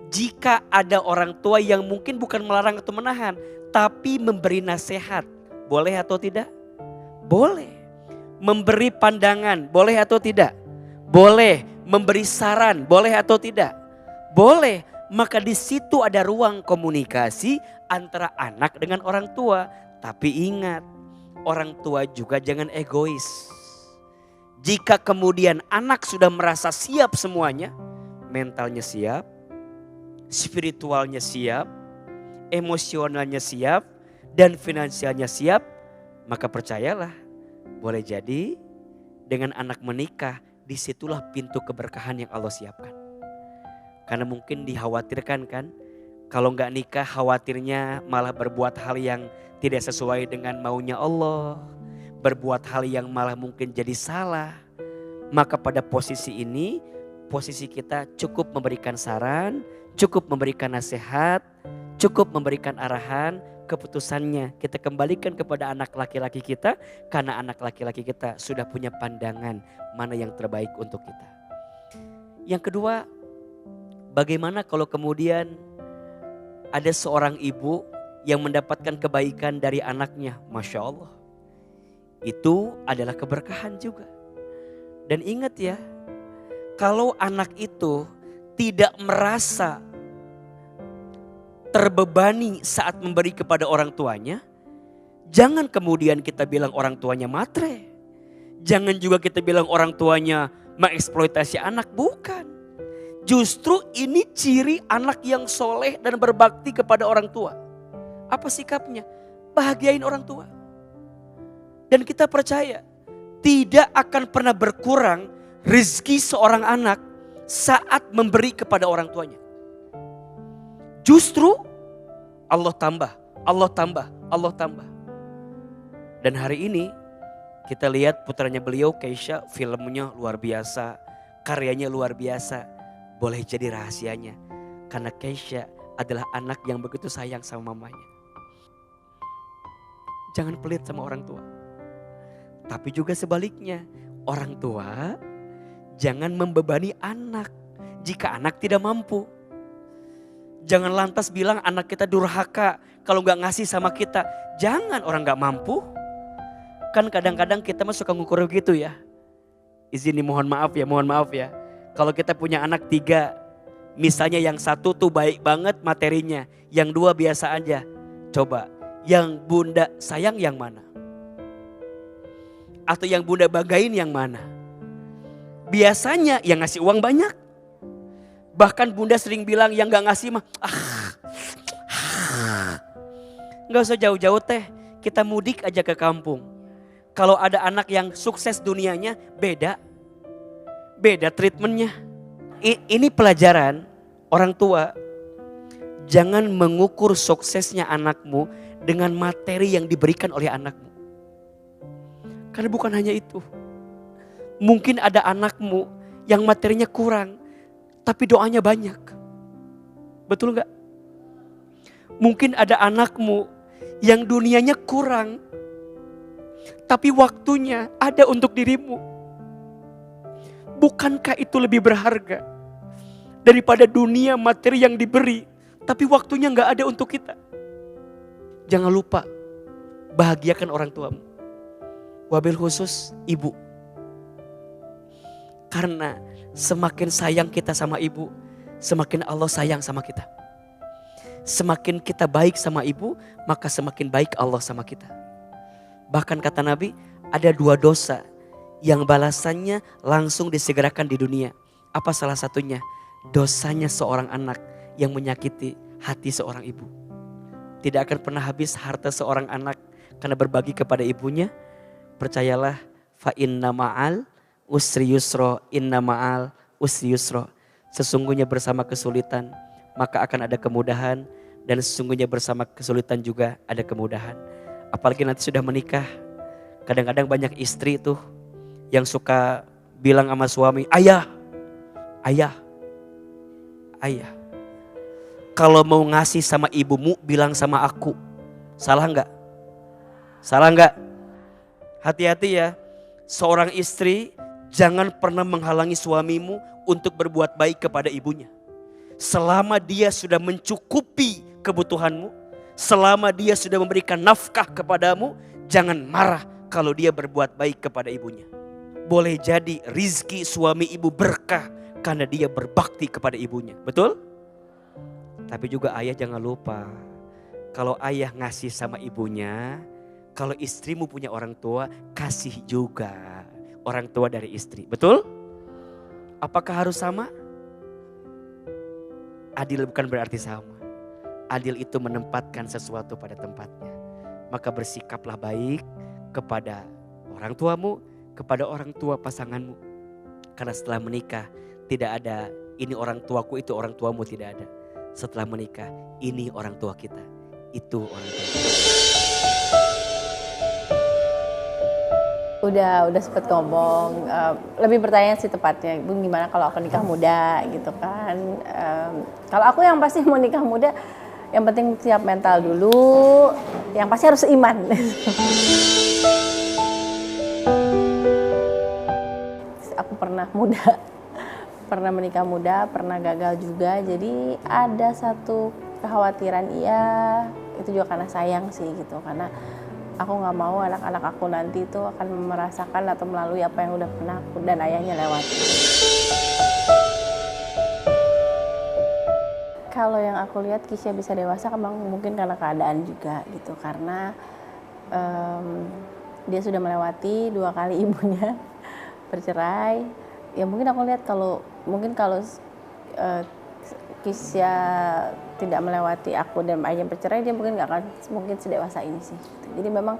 jika ada orang tua yang mungkin bukan melarang atau menahan, tapi memberi nasihat, boleh atau tidak? Boleh. Memberi pandangan, boleh atau tidak? Boleh. Memberi saran, boleh atau tidak? Boleh. Maka di situ ada ruang komunikasi antara anak dengan orang tua. Tapi ingat, orang tua juga jangan egois. Jika kemudian anak sudah merasa siap semuanya, mentalnya siap, spiritualnya siap, emosionalnya siap, dan finansialnya siap, maka percayalah, boleh jadi dengan anak menikah, disitulah pintu keberkahan yang Allah siapkan. Karena mungkin dikhawatirkan kan, kalau nggak nikah khawatirnya malah berbuat hal yang tidak sesuai dengan maunya Allah, berbuat hal yang malah mungkin jadi salah. Maka pada posisi ini, posisi kita cukup memberikan saran, cukup memberikan nasihat, cukup memberikan arahan, keputusannya kita kembalikan kepada anak laki-laki kita. Karena anak laki-laki kita sudah punya pandangan mana yang terbaik untuk kita. Yang kedua, bagaimana kalau kemudian ada seorang ibu yang mendapatkan kebaikan dari anaknya, Masya Allah. Itu adalah keberkahan juga. Dan ingat ya, kalau anak itu tidak merasa terbebani saat memberi kepada orang tuanya, jangan kemudian kita bilang orang tuanya matre. Jangan juga kita bilang orang tuanya mengeksploitasi anak, bukan. Justru ini ciri anak yang soleh dan berbakti kepada orang tua. Apa sikapnya? Bahagiain orang tua. Dan kita percaya tidak akan pernah berkurang rezeki seorang anak saat memberi kepada orang tuanya. Justru Allah tambah, Allah tambah, Allah tambah. Dan hari ini kita lihat putranya beliau Keisha, filmnya luar biasa, karyanya luar biasa. Boleh jadi rahasianya karena Keisha adalah anak yang begitu sayang sama mamanya. Jangan pelit sama orang tua. Tapi juga sebaliknya, orang tua jangan membebani anak jika anak tidak mampu. Jangan lantas bilang anak kita durhaka kalau gak ngasih sama kita. Jangan, orang gak mampu. Kan kadang-kadang kita mah suka ngukur gitu ya. Izin nih, mohon maaf ya. Kalau kita punya anak 3, misalnya yang 1 tuh baik banget materinya, yang 2 biasa aja. Coba, yang bunda sayang yang mana? Atau yang bunda banggain yang mana? Biasanya yang ngasih uang banyak. Bahkan bunda sering bilang yang gak ngasih mah, gak usah jauh-jauh teh, kita mudik aja ke kampung. Kalau ada anak yang sukses dunianya, beda treatmentnya. Ini pelajaran orang tua, jangan mengukur suksesnya anakmu dengan materi yang diberikan oleh anakmu. Karena bukan hanya itu. Mungkin ada anakmu yang materinya kurang, tapi doanya banyak. Betul gak? Mungkin ada anakmu yang dunianya kurang, tapi waktunya ada untuk dirimu. Bukankah itu lebih berharga daripada dunia materi yang diberi, tapi waktunya gak ada untuk kita? Jangan lupa, bahagiakan orang tuamu. Wabil khusus ibu. Karena semakin sayang kita sama ibu, semakin Allah sayang sama kita. Semakin kita baik sama ibu, maka semakin baik Allah sama kita. Bahkan kata Nabi, ada 2 dosa yang balasannya langsung disegerakan di dunia. Apa salah satunya? Dosanya seorang anak yang menyakiti hati seorang ibu. Tidak akan pernah habis harta seorang anak karena berbagi kepada ibunya. Percayalah, fa inna ma'al usri yusro, inna ma'al usri yusro. Sesungguhnya bersama kesulitan maka akan ada kemudahan, dan sesungguhnya bersama kesulitan juga ada kemudahan. Apalagi nanti sudah menikah. Kadang-kadang banyak istri tuh yang suka bilang sama suami, ayah, ayah, ayah. Kalau mau ngasih sama ibumu bilang sama aku. Salah enggak? Salah enggak? Hati-hati ya. Seorang istri jangan pernah menghalangi suamimu untuk berbuat baik kepada ibunya. Selama dia sudah mencukupi kebutuhanmu, selama dia sudah memberikan nafkah kepadamu, jangan marah kalau dia berbuat baik kepada ibunya. Boleh jadi rizki suami ibu berkah karena dia berbakti kepada ibunya. Betul? Tapi juga ayah jangan lupa, kalau ayah ngasih sama ibunya, kalau istrimu punya orang tua, kasih juga orang tua dari istri. Betul? Apakah harus sama? Adil bukan berarti sama. Adil itu menempatkan sesuatu pada tempatnya. Maka bersikaplah baik kepada orang tuamu, kepada orang tua pasanganmu. Karena setelah menikah tidak ada ini orang tuaku, itu orang tuamu, tidak ada. Setelah menikah ini orang tua kita, itu orang tua kita. Udah sempat ngomong, lebih bertanya sih tepatnya, Bung gimana kalau aku nikah muda gitu kan. Kalau aku yang pasti mau nikah muda, yang penting siap mental dulu, yang pasti harus iman. Aku pernah menikah muda, pernah gagal juga, jadi ada satu kekhawatiran, iya itu juga karena sayang sih gitu, karena aku nggak mau anak-anak aku nanti itu akan merasakan atau melalui apa yang udah pernah aku dan ayahnya lewati. Kalau yang aku lihat Kisha bisa dewasa memang mungkin karena keadaan juga gitu, karena dia sudah melewati 2 kali ibunya bercerai. Ya mungkin aku lihat kalau Kisha tidak melewati aku dan ayahnya bercerai, dia mungkin nggak akan mungkin sedewasa ini sih. Jadi memang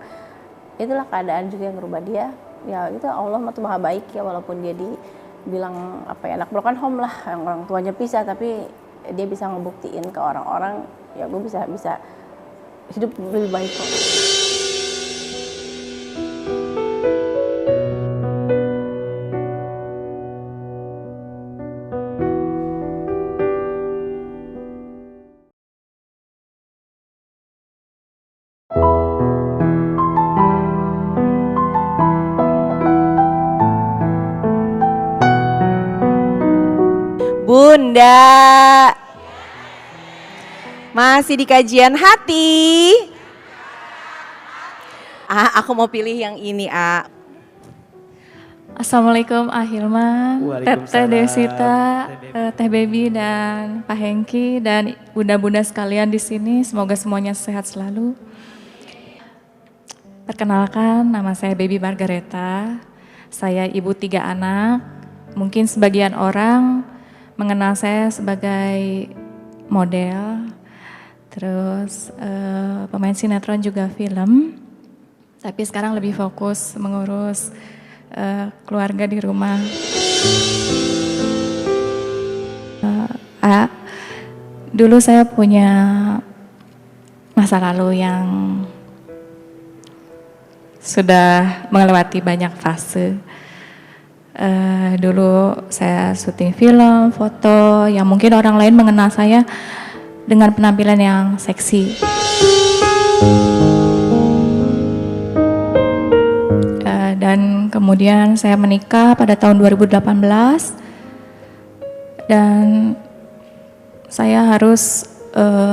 itulah keadaan juga yang merubah dia. Ya itu Allah tuh maha baik ya, walaupun dia dibilang apa ya, anak broken home lah, yang orang tuanya pisah, tapi dia bisa ngebuktiin ke orang-orang ya gue bisa hidup lebih baik kok. Bunda, masih di kajian hati. Aku mau pilih yang ini, Assalamualaikum Ahilman, Waalaikumsalam. Teteh Desita, Teh Baby dan Pak Hengki dan bunda-bunda sekalian di sini, semoga semuanya sehat selalu. Perkenalkan, nama saya Baby Margareta. Saya ibu 3 anak. Mungkin sebagian orang mengenal saya sebagai model, terus pemain sinetron juga film. Tapi sekarang lebih fokus mengurus keluarga di rumah. Dulu saya punya masa lalu yang sudah melewati banyak fase. Dulu saya syuting film, foto, yang mungkin orang lain mengenal saya dengan penampilan yang seksi. Dan kemudian saya menikah pada tahun 2018 dan saya harus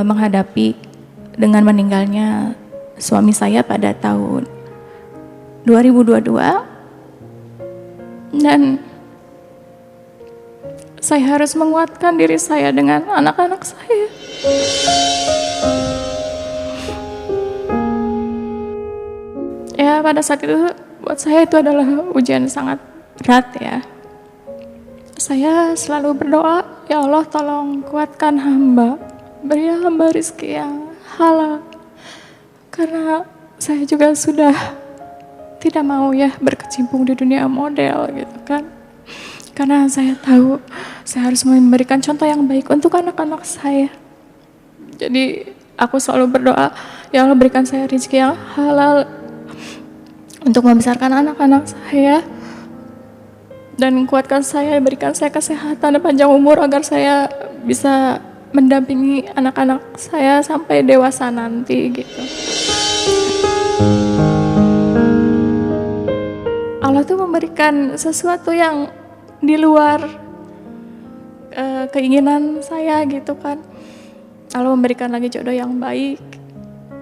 menghadapi dengan meninggalnya suami saya pada tahun 2022 dan saya harus menguatkan diri saya dengan anak-anak saya. Ya, pada saat itu buat saya itu adalah ujian sangat berat ya. Saya selalu berdoa, ya Allah tolong kuatkan hamba, beri hamba rezeki yang halal. Karena saya juga sudah tidak mau ya berkecimpung di dunia model gitu kan. Karena saya tahu saya harus memberikan contoh yang baik untuk anak-anak saya. Jadi aku selalu berdoa, ya Allah berikan saya rezeki yang halal untuk membesarkan anak-anak saya. Dan kuatkan saya, berikan saya kesehatan dan panjang umur agar saya bisa mendampingi anak-anak saya sampai dewasa nanti gitu. Allah tuh memberikan sesuatu yang di luar keinginan saya gitu kan. Allah memberikan lagi jodoh yang baik,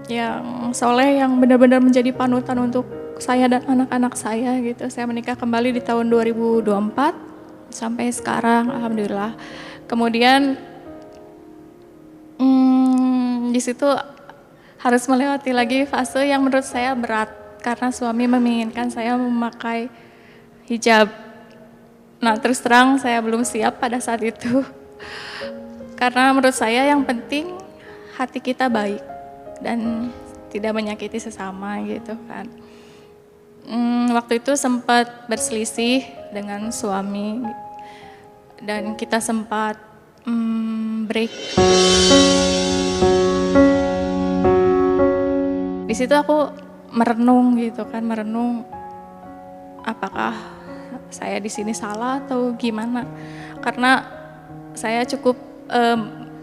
yang soleh, yang benar-benar menjadi panutan untuk saya dan anak-anak saya gitu. Saya menikah kembali di tahun 2024 sampai sekarang, alhamdulillah. Kemudian di situ harus melewati lagi fase yang menurut saya berat karena suami menginginkan saya memakai hijab. Nah, terus terang saya belum siap pada saat itu. Karena menurut saya yang penting hati kita baik dan tidak menyakiti sesama gitu kan. Waktu itu sempat berselisih dengan suami dan kita sempat break. Di situ aku merenung gitu kan, merenung apakah saya di sini salah atau gimana? Karena saya cukup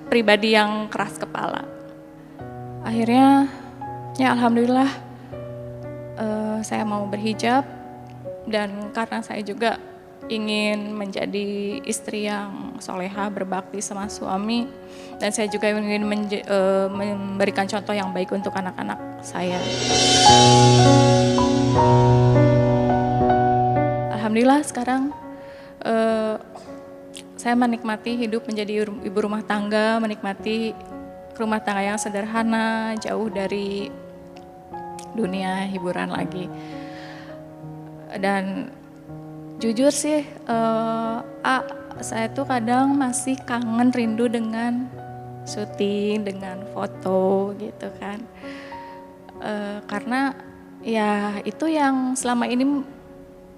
pribadi yang keras kepala. Akhirnya ya alhamdulillah saya mau berhijab dan karena saya juga ingin menjadi istri yang soleha, berbakti sama suami dan saya juga ingin memberikan contoh yang baik untuk anak-anak saya. Alhamdulillah sekarang saya menikmati hidup menjadi ibu rumah tangga, menikmati rumah tangga yang sederhana, jauh dari dunia hiburan lagi. Dan jujur sih, saya tuh kadang masih kangen rindu dengan syuting, dengan foto gitu kan. Karena ya itu yang selama ini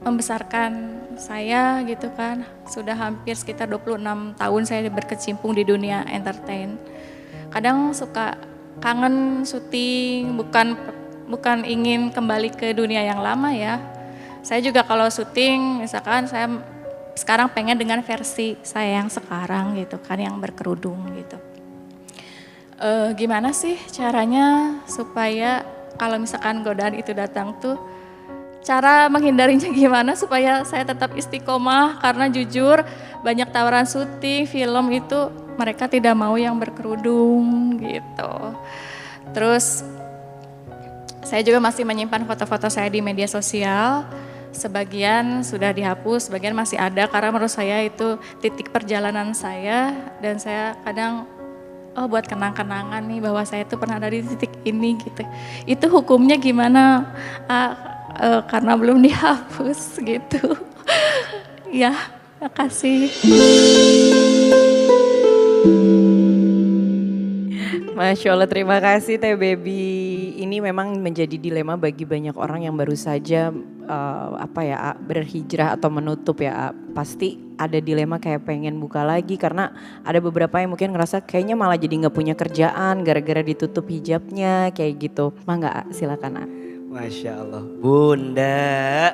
membesarkan saya gitu kan. Sudah hampir sekitar 26 tahun saya berkecimpung di dunia entertain. Kadang suka kangen syuting, bukan ingin kembali ke dunia yang lama ya. Saya juga kalau syuting misalkan saya sekarang pengen dengan versi saya yang sekarang gitu kan, yang berkerudung gitu. Gimana sih caranya supaya kalau misalkan godaan itu datang tuh, cara menghindarinya gimana supaya saya tetap istiqomah, karena jujur banyak tawaran syuting film itu mereka tidak mau yang berkerudung gitu. Terus saya juga masih menyimpan foto-foto saya di media sosial. Sebagian sudah dihapus, sebagian masih ada karena menurut saya itu titik perjalanan saya dan saya kadang buat kenang-kenangan nih bahwa saya tuh pernah ada di titik ini gitu. Itu hukumnya gimana? Karena belum dihapus gitu. Ya, makasih. Masya Allah, terima kasih Teh Baby. Ini memang menjadi dilema bagi banyak orang yang baru saja berhijrah atau menutup ya. Pasti ada dilema kayak pengen buka lagi karena ada beberapa yang mungkin ngerasa kayaknya malah jadi nggak punya kerjaan gara-gara ditutup hijabnya kayak gitu. Mangga silakan. Masya Allah, Bunda.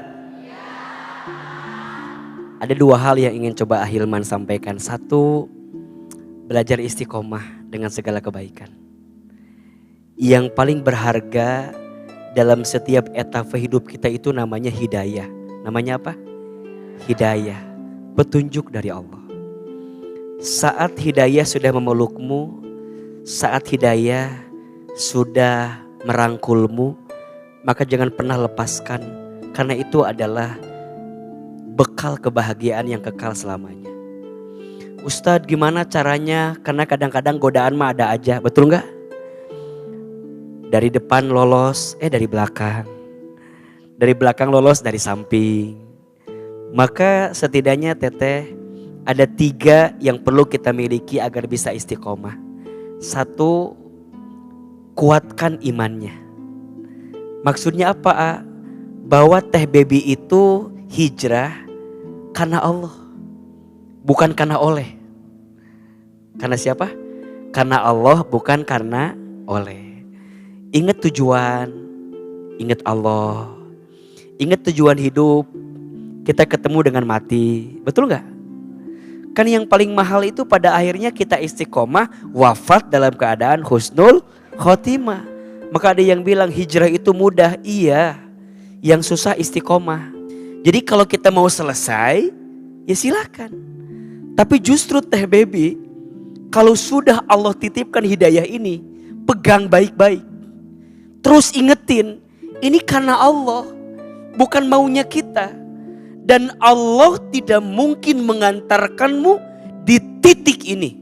Ada dua hal yang ingin coba Ahilman sampaikan. Satu, belajar istiqomah dengan segala kebaikan. Yang paling berharga dalam setiap etapa hidup kita itu namanya hidayah. Namanya apa? Hidayah, petunjuk dari Allah. Saat hidayah sudah memelukmu, saat hidayah sudah merangkulmu, maka jangan pernah lepaskan, karena itu adalah bekal kebahagiaan yang kekal selamanya. Ustadz, gimana caranya? Karena kadang-kadang godaan mah ada aja, betul nggak? Dari depan lolos, dari belakang. Dari belakang lolos dari samping. Maka setidaknya teteh ada 3 yang perlu kita miliki agar bisa istiqomah. 1, kuatkan imannya. Maksudnya apa, A? Bahwa teh baby itu hijrah karena Allah. Bukan karena oleh. Karena siapa? Karena Allah, bukan karena oleh. Ingat tujuan, ingat Allah. Ingat tujuan hidup, kita ketemu dengan mati. Betul gak? Kan yang paling mahal itu pada akhirnya kita istiqomah, wafat dalam keadaan husnul khotimah. Maka ada yang bilang hijrah itu mudah. Iya, yang susah istiqomah. Jadi kalau kita mau selesai, ya silakan. Tapi justru teh baby, kalau sudah Allah titipkan hidayah ini, pegang baik-baik. Terus ingetin, ini karena Allah, bukan maunya kita. Dan Allah tidak mungkin mengantarkanmu di titik ini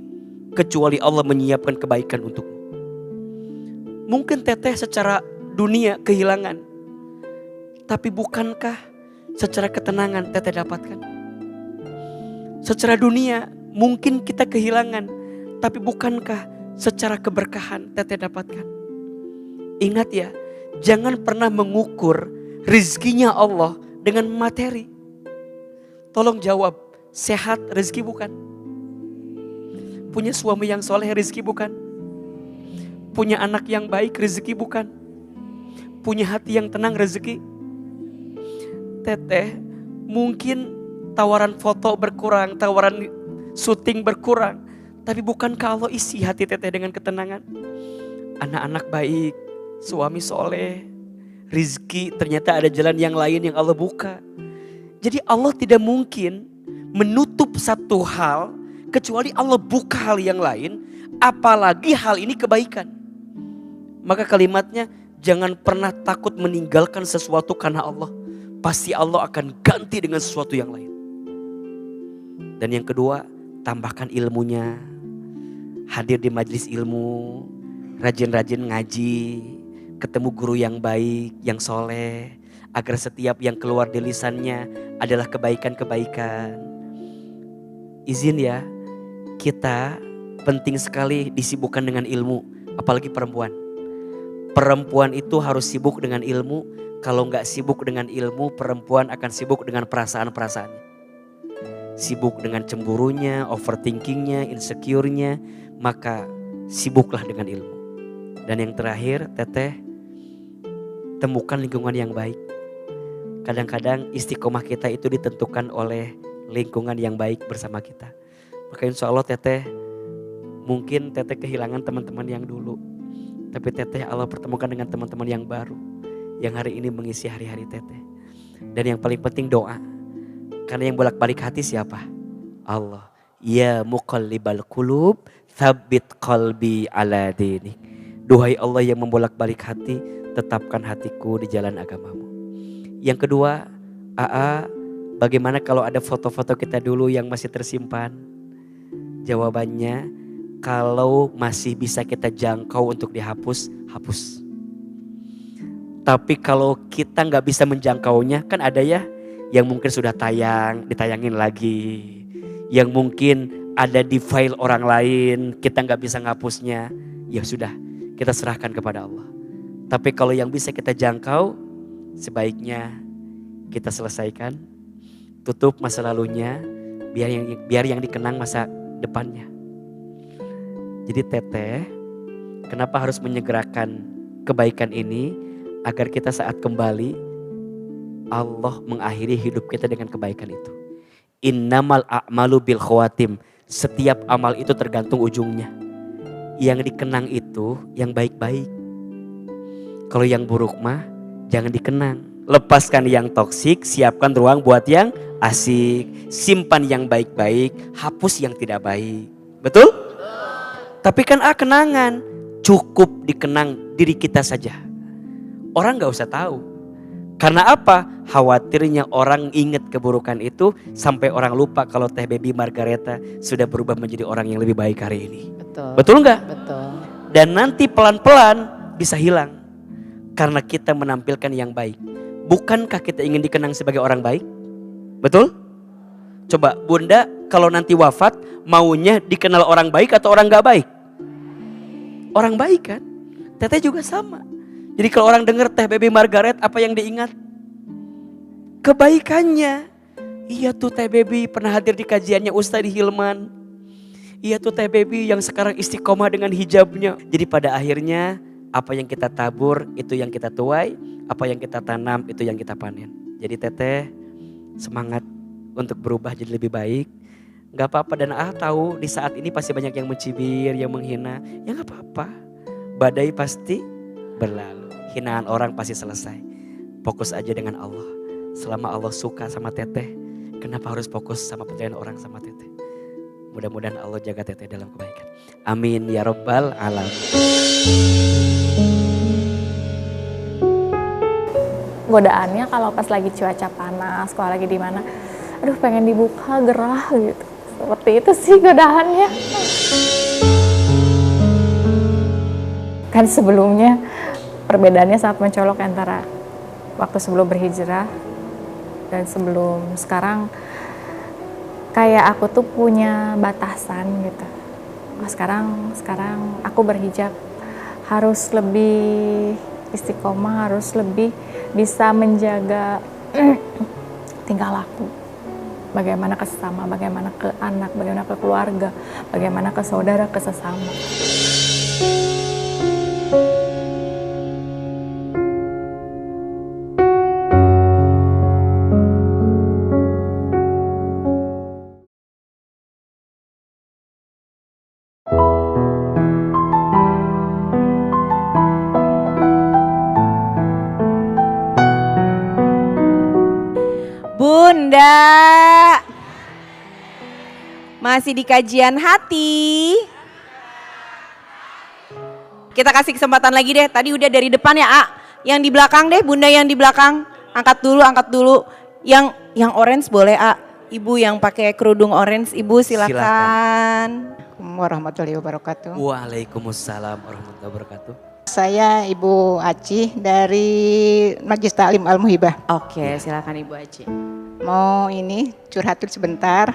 kecuali Allah menyiapkan kebaikan untukmu. Mungkin teteh secara dunia kehilangan, tapi bukankah secara ketenangan teteh dapatkan? Secara dunia mungkin kita kehilangan, tapi bukankah secara keberkahan teteh dapatkan? Ingat ya, jangan pernah mengukur rizkinya Allah dengan materi. Tolong jawab, sehat rezeki bukan? Punya suami yang soleh rezeki bukan? Punya anak yang baik rezeki bukan? Punya hati yang tenang rezeki? Teteh, mungkin tawaran foto berkurang, tawaran syuting berkurang. Tapi bukankah Allah isi hati teteh dengan ketenangan? Anak-anak baik, suami soleh, rizki ternyata ada jalan yang lain yang Allah buka. Jadi Allah tidak mungkin menutup satu hal kecuali Allah buka hal yang lain, apalagi hal ini kebaikan. Maka kalimatnya, jangan pernah takut meninggalkan sesuatu karena Allah. Pasti Allah akan ganti dengan sesuatu yang lain. Dan yang kedua, tambahkan ilmunya. Hadir di majelis ilmu, rajin-rajin ngaji, ketemu guru yang baik, yang soleh, agar setiap yang keluar di lisannya adalah kebaikan-kebaikan. Izin ya, kita penting sekali disibukkan dengan ilmu, apalagi perempuan. Perempuan itu harus sibuk dengan ilmu. Kalau gak sibuk dengan ilmu, perempuan akan sibuk dengan perasaan-perasaannya. Sibuk dengan cemburunya, overthinkingnya, insecure-nya, maka sibuklah dengan ilmu. Dan yang terakhir, teteh, temukan lingkungan yang baik. Kadang-kadang istiqomah kita itu ditentukan oleh lingkungan yang baik bersama kita. Maka insya Allah teteh, mungkin teteh kehilangan teman-teman yang dulu. Tapi teteh Allah pertemukan dengan teman-teman yang baru. Yang hari ini mengisi hari-hari teteh. Dan yang paling penting doa. Karena yang bolak-balik hati siapa? Allah. Ya muqallibal qulub, tsabbit qalbi ala dinik. Duhai Allah yang membolak-balik hati, tetapkan hatiku di jalan agamamu. Yang kedua, bagaimana kalau ada foto-foto kita dulu yang masih tersimpan? Jawabannya, kalau masih bisa kita jangkau untuk dihapus, hapus. Tapi kalau kita gak bisa menjangkaunya, kan ada ya yang mungkin sudah tayang, ditayangin lagi. Yang mungkin ada di file orang lain, kita gak bisa ngapusnya. Ya sudah, kita serahkan kepada Allah. Tapi kalau yang bisa kita jangkau, sebaiknya kita selesaikan. Tutup masa lalunya, biar yang dikenang masa depannya. Jadi teteh, kenapa harus menyegerakan kebaikan ini? Agar kita saat kembali, Allah mengakhiri hidup kita dengan kebaikan itu. Innamal a'malu bil khawatim. Setiap amal itu tergantung ujungnya. yang dikenang itu yang baik-baik. Kalau yang buruk mah jangan dikenang. Lepaskan yang toksik, siapkan ruang buat yang asik. Simpan yang baik-baik, hapus yang tidak baik. Betul? Tapi kan kenangan cukup dikenang diri kita saja. Orang gak usah tahu. Karena apa? Khawatirnya orang ingat keburukan itu sampai orang lupa kalau Teh Baby Margareta sudah berubah menjadi orang yang lebih baik hari ini. Betul. Betul nggak? Betul. Dan nanti pelan-pelan bisa hilang karena kita menampilkan yang baik. Bukankah kita ingin dikenang sebagai orang baik? Betul? Coba Bunda kalau nanti wafat maunya dikenal orang baik atau orang gak baik? Orang baik kan? Teteh juga sama. Jadi kalau orang dengar Teh Baby Margaret apa yang diingat? Kebaikannya. Iya tuh Teh Baby pernah hadir di kajiannya Ustadz Hilman. Iya tuh Teh Baby yang sekarang istiqomah dengan hijabnya. Jadi pada akhirnya apa yang kita tabur itu yang kita tuai. Apa yang kita tanam itu yang kita panen. Jadi Teteh semangat untuk berubah jadi lebih baik. Gak apa-apa dan tahu di saat ini pasti banyak yang mencibir, yang menghina. Ya gak apa-apa. Badai pasti berlalu. Hinaan orang pasti selesai. Fokus aja dengan Allah. Selama Allah suka sama Teteh, kenapa harus fokus sama penilaian orang sama Teteh? Mudah-mudahan Allah jaga Teteh dalam kebaikan. Amin ya Rabbal Alamin. Godaannya kalau pas lagi cuaca panas, kalau lagi di mana, aduh pengen dibuka gerah gitu. Seperti itu sih godaannya. Kan sebelumnya perbedaannya sangat mencolok antara waktu sebelum berhijrah dan sebelum sekarang. Kayak aku tuh punya batasan gitu. Oh, sekarang aku berhijab harus lebih istiqomah, harus lebih bisa menjaga tingkah laku. Bagaimana ke sesama, bagaimana ke anak, bagaimana ke keluarga, bagaimana ke saudara, ke sesama. Bunda, masih di kajian hati. Kita kasih kesempatan lagi deh. Tadi udah dari depan ya, A. Yang di belakang deh, Bunda yang di belakang. Angkat dulu. Yang orange boleh, A. Ibu yang pakai kerudung orange, Ibu silakan. Warahmatullahi wabarakatuh. Waalaikumsalam warahmatullahi wabarakatuh. Saya Ibu Aci dari Majlis Ta'lim Al-Muhibah. Oke, silakan Ibu Aci. Mau ini curhat dulu sebentar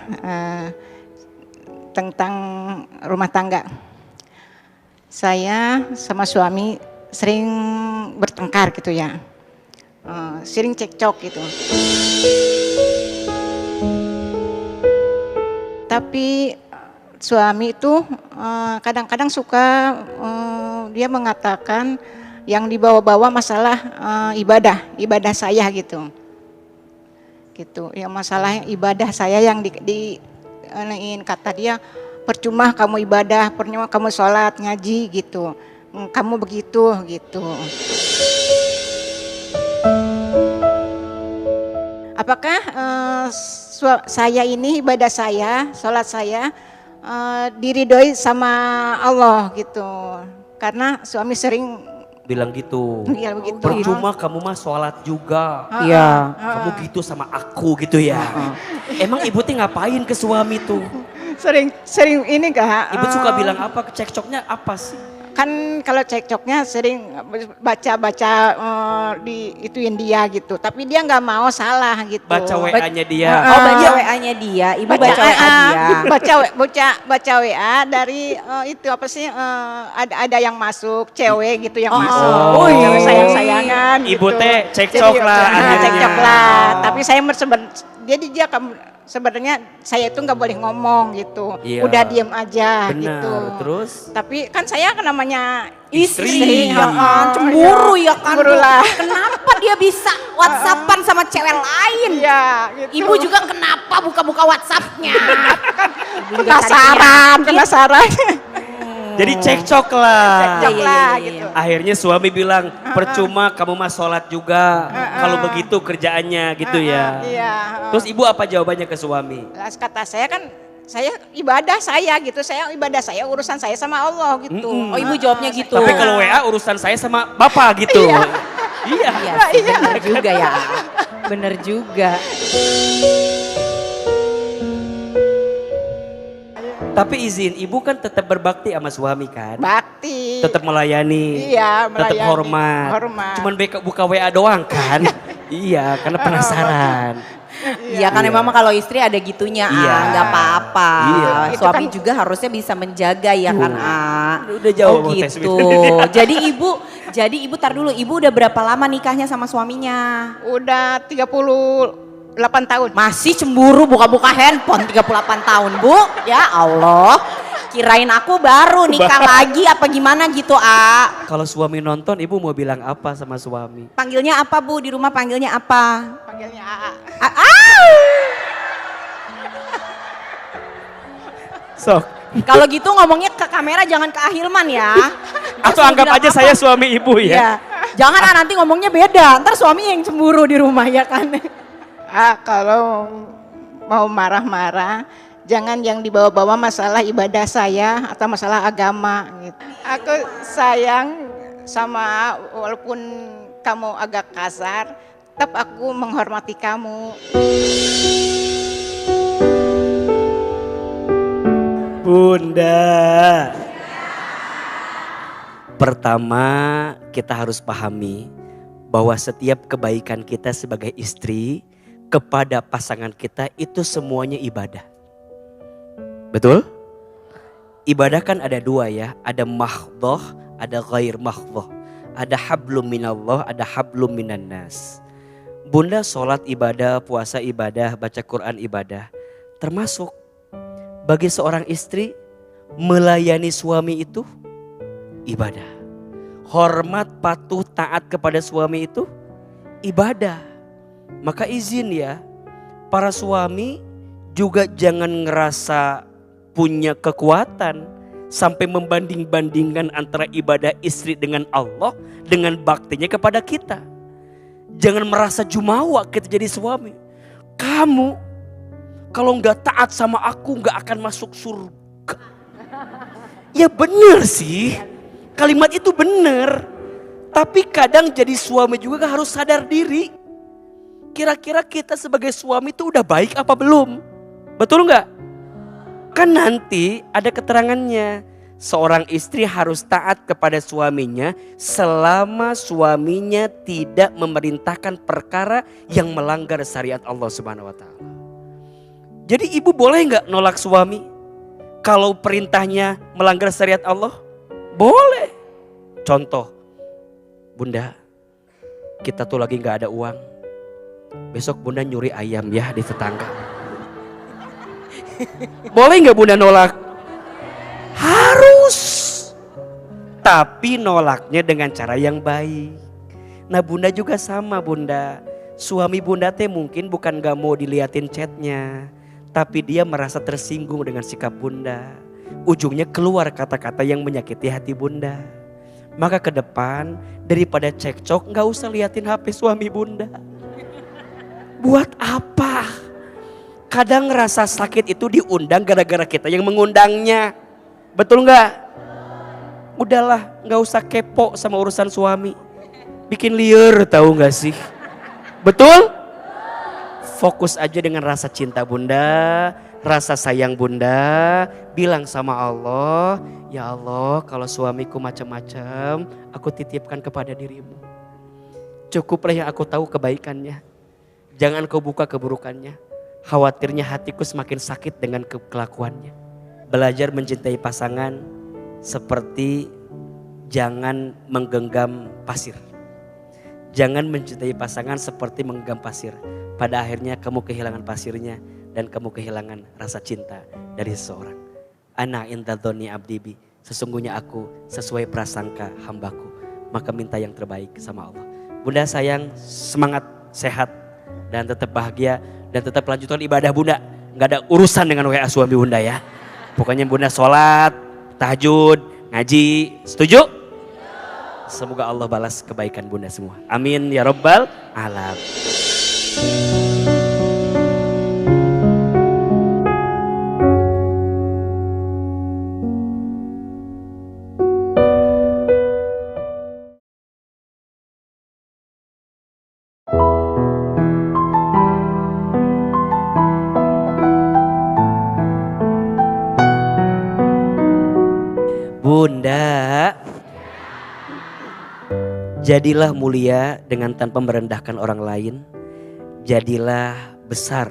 tentang rumah tangga. Saya sama suami sering bertengkar gitu ya, sering cekcok gitu. Tapi suami itu kadang-kadang suka dia mengatakan yang dibawa-bawa masalah ibadah saya gitu. Ya masalah ibadah saya yang kata dia percuma kamu ibadah, percuma kamu sholat, ngaji gitu. Kamu begitu gitu. Apakah saya ini ibadah saya, sholat saya diridhoi sama Allah gitu? Karena suami sering bilang gitu. Iya begitu. Percuma kamu mah sholat juga. Iya. Kamu gitu sama aku gitu ya. Emang ibu tuh ngapain ke suami tuh? Sering ini Kak. Ibu suka bilang apa? Cekcoknya apa sih? Kan kalau cekcoknya sering baca-baca di ituin dia gitu. Tapi dia nggak mau salah gitu. Baca WA-nya dia. Oh, baca WA-nya dia. Ibu baca WA dia. Baca WA dari itu apa sih? Ada yang masuk cewek gitu yang masuk. Cewek sayang-sayangan. Ibu gitu. teh cekcok lah. Cekcok lah. Tapi saya jadi dia sebenarnya saya itu nggak boleh ngomong gitu. Iya. Udah diem aja. Benar. Gitu. Terus? Tapi kan saya namanya Istri. ya, Cemburu ya kan. Cemburu lah. Kenapa dia bisa WhatsAppan sama cewek lain? Iya, gitu. Ibu juga kenapa buka-buka WhatsAppnya? Penasaran. Jadi cekcok lah. Cekcok lah gitu. Akhirnya suami bilang, percuma kamu mah sholat juga. Kalau begitu kerjaannya gitu ya. Iya. Terus ibu apa jawabannya ke suami? Lah, kata saya kan, saya ibadah saya gitu, saya ibadah saya urusan saya sama Allah gitu. Oh ibu jawabnya gitu. Tapi kalau WA urusan saya sama bapak gitu. Iya. Iya sih, bener juga ya. Bener juga. Tapi izin, ibu kan tetap berbakti sama suami kan? Bakti. Tetap melayani. Iya, Tetap melayani. hormat. Hormat. Cuman buka WA doang kan? Iya, karena penasaran. Iya kan memang kalau istri ada gitunya, Iya. nggak apa-apa. Iya. Suami juga harusnya bisa menjaga ya kan, Udah jauh Oh mau tes gitu. jadi ibu tar dulu, ibu udah berapa lama nikahnya sama suaminya? Udah 38 tahun. Masih cemburu buka-buka handphone 38 tahun bu, ya Allah. Kirain aku baru nikah lagi apa gimana gitu Kalau suami nonton, ibu mau bilang apa sama suami? Panggilnya apa bu, di rumah panggilnya apa? Panggilnya AA. Sok. Kalau gitu ngomongnya ke kamera jangan ke Ahilman ya. Atau anggap aja saya suami ibu ya. Iya. Jangan nanti ngomongnya beda, ntar suami yang cemburu di rumah ya kan. Kalau mau marah-marah, jangan yang dibawa-bawa masalah ibadah saya atau masalah agama gitu. Aku sayang sama, walaupun kamu agak kasar, tetap aku menghormati kamu. Bunda. Pertama, kita harus pahami bahwa setiap kebaikan kita sebagai istri kepada pasangan kita itu semuanya ibadah. Betul? Ibadah kan ada dua ya, ada mahdhah, ada ghair mahdhah. Ada hablum minallah, ada hablum minan nas. Bunda sholat ibadah, puasa ibadah, baca Quran ibadah. Termasuk bagi seorang istri melayani suami itu ibadah. Hormat, patuh, taat kepada suami itu ibadah. Maka izin ya, para suami juga jangan ngerasa punya kekuatan sampai membanding-bandingkan antara ibadah istri dengan Allah dengan baktinya kepada kita. Jangan merasa jumawa kita jadi suami. Kamu kalau nggak taat sama aku nggak akan masuk surga. Ya bener sih, kalimat itu bener. Tapi kadang jadi suami juga harus sadar diri. Kira-kira kita sebagai suami itu udah baik apa belum? Betul nggak? Kan nanti ada keterangannya. Seorang istri harus taat kepada suaminya selama suaminya tidak memerintahkan perkara yang melanggar syariat Allah Subhanahu wa taala. Jadi ibu boleh nggak nolak suami kalau perintahnya melanggar syariat Allah? Boleh. Contoh, Bunda, kita tuh lagi nggak ada uang. Besok Bunda nyuri ayam ya di tetangga. Boleh nggak Bunda nolak? Harus. Tapi nolaknya dengan cara yang baik. Nah Bunda juga sama Bunda. Suami Bunda teh mungkin bukan gak mau diliatin chatnya. Tapi dia merasa tersinggung dengan sikap Bunda. Ujungnya keluar kata-kata yang menyakiti hati Bunda. Maka ke depan daripada cekcok gak usah liatin HP suami Bunda. Buat apa? Kadang rasa sakit itu diundang gara-gara kita yang mengundangnya. Betul nggak? Udahlah, nggak usah kepo sama urusan suami. Bikin liar tahu nggak sih? Betul? Fokus aja dengan rasa cinta Bunda, rasa sayang Bunda. Bilang sama Allah, ya Allah kalau suamiku macam-macam, aku titipkan kepada dirimu. Cukuplah yang aku tahu kebaikannya. Jangan kau buka keburukannya. Khawatirnya hatiku semakin sakit dengan kelakuannya. Belajar mencintai pasangan seperti jangan menggenggam pasir. Jangan mencintai pasangan seperti menggenggam pasir. Pada akhirnya kamu kehilangan pasirnya dan kamu kehilangan rasa cinta dari seseorang. Ana inda dzanni abdi bi. Sesungguhnya aku sesuai prasangka hambaku. Maka minta yang terbaik sama Allah. Bunda sayang, semangat, sehat dan tetap bahagia dan tetap lanjutkan ibadah Bunda. Gak ada urusan dengan WA suami Bunda ya. Pokoknya Bunda sholat, tahajud, ngaji. Setuju? Semoga Allah balas kebaikan bunda semua. Amin ya rabbal alamin. Bunda, jadilah mulia dengan tanpa merendahkan orang lain. Jadilah besar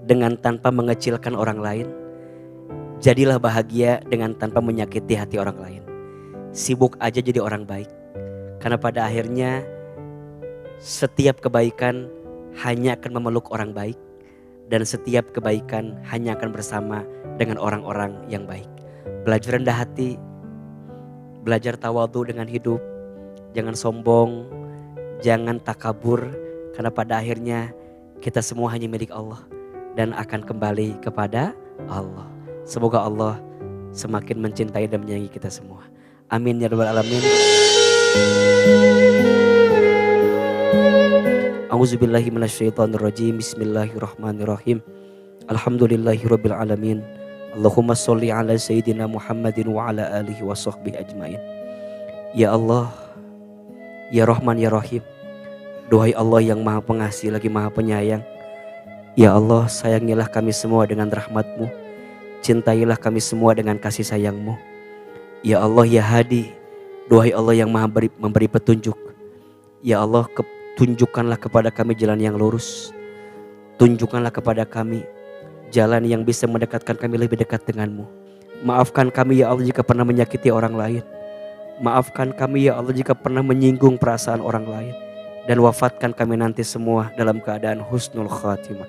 dengan tanpa mengecilkan orang lain. Jadilah bahagia dengan tanpa menyakiti hati orang lain. Sibuk aja jadi orang baik. Karena pada akhirnya setiap kebaikan hanya akan memeluk orang baik. Dan setiap kebaikan hanya akan bersama dengan orang-orang yang baik. Belajar rendah hati, belajar tawadhu dengan hidup. Jangan sombong, jangan takabur. Karena pada akhirnya kita semua hanya milik Allah. Dan akan kembali kepada Allah. Semoga Allah semakin mencintai dan menyayangi kita semua. Amin ya rabbal alamin. A'udzubillahi minasyaitonirrajim. Bismillahirrahmanirrahim. Alhamdulillahirabbil alamin. Allahumma sholli ala sayyidina Muhammadin wa ala alihi wa sahbihi ajmain. Ya Allah, ya Rahman ya Rahim. Duhai Allah yang Maha Pengasih lagi Maha Penyayang. Ya Allah, sayangilah kami semua dengan rahmat-Mu. Cintailah kami semua dengan kasih sayang-Mu. Ya Allah ya Hadi, duhai Allah yang Maha memberi petunjuk. Ya Allah, tunjukkanlah kepada kami jalan yang lurus. Tunjukkanlah kepada kami jalan yang bisa mendekatkan kami lebih dekat denganmu. Maafkan kami ya Allah jika pernah menyakiti orang lain. Maafkan kami ya Allah jika pernah menyinggung perasaan orang lain. Dan wafatkan kami nanti semua dalam keadaan husnul khatimah.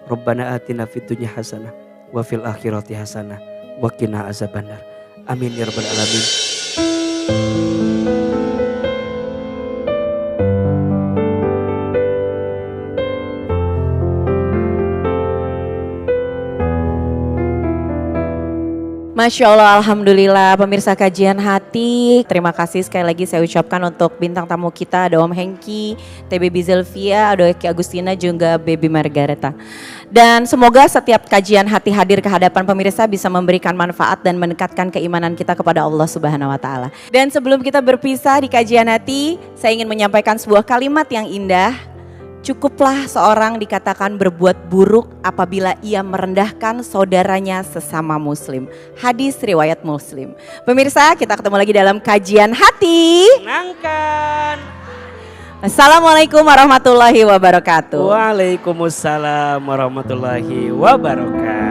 Rabbana atina fid dunya hasanah wa fil akhirati hasanah wa qina azabannar. Amin ya rabbal alamin. Masya Allah, Alhamdulillah pemirsa kajian hati. Terima kasih sekali lagi saya ucapkan untuk bintang tamu kita ada Om Hengki, Teh Baby Zelvia, ada Eki Agustina juga Baby Margareta. Dan semoga setiap kajian hati hadir ke hadapan pemirsa bisa memberikan manfaat dan mendekatkan keimanan kita kepada Allah Subhanahu wa taala. Dan sebelum kita berpisah di kajian hati, saya ingin menyampaikan sebuah kalimat yang indah. Cukuplah seorang dikatakan berbuat buruk apabila ia merendahkan saudaranya sesama muslim. Hadis riwayat Muslim. Pemirsa, kita ketemu lagi dalam kajian hati. Menangkan. Assalamualaikum warahmatullahi wabarakatuh. Waalaikumsalam warahmatullahi wabarakatuh.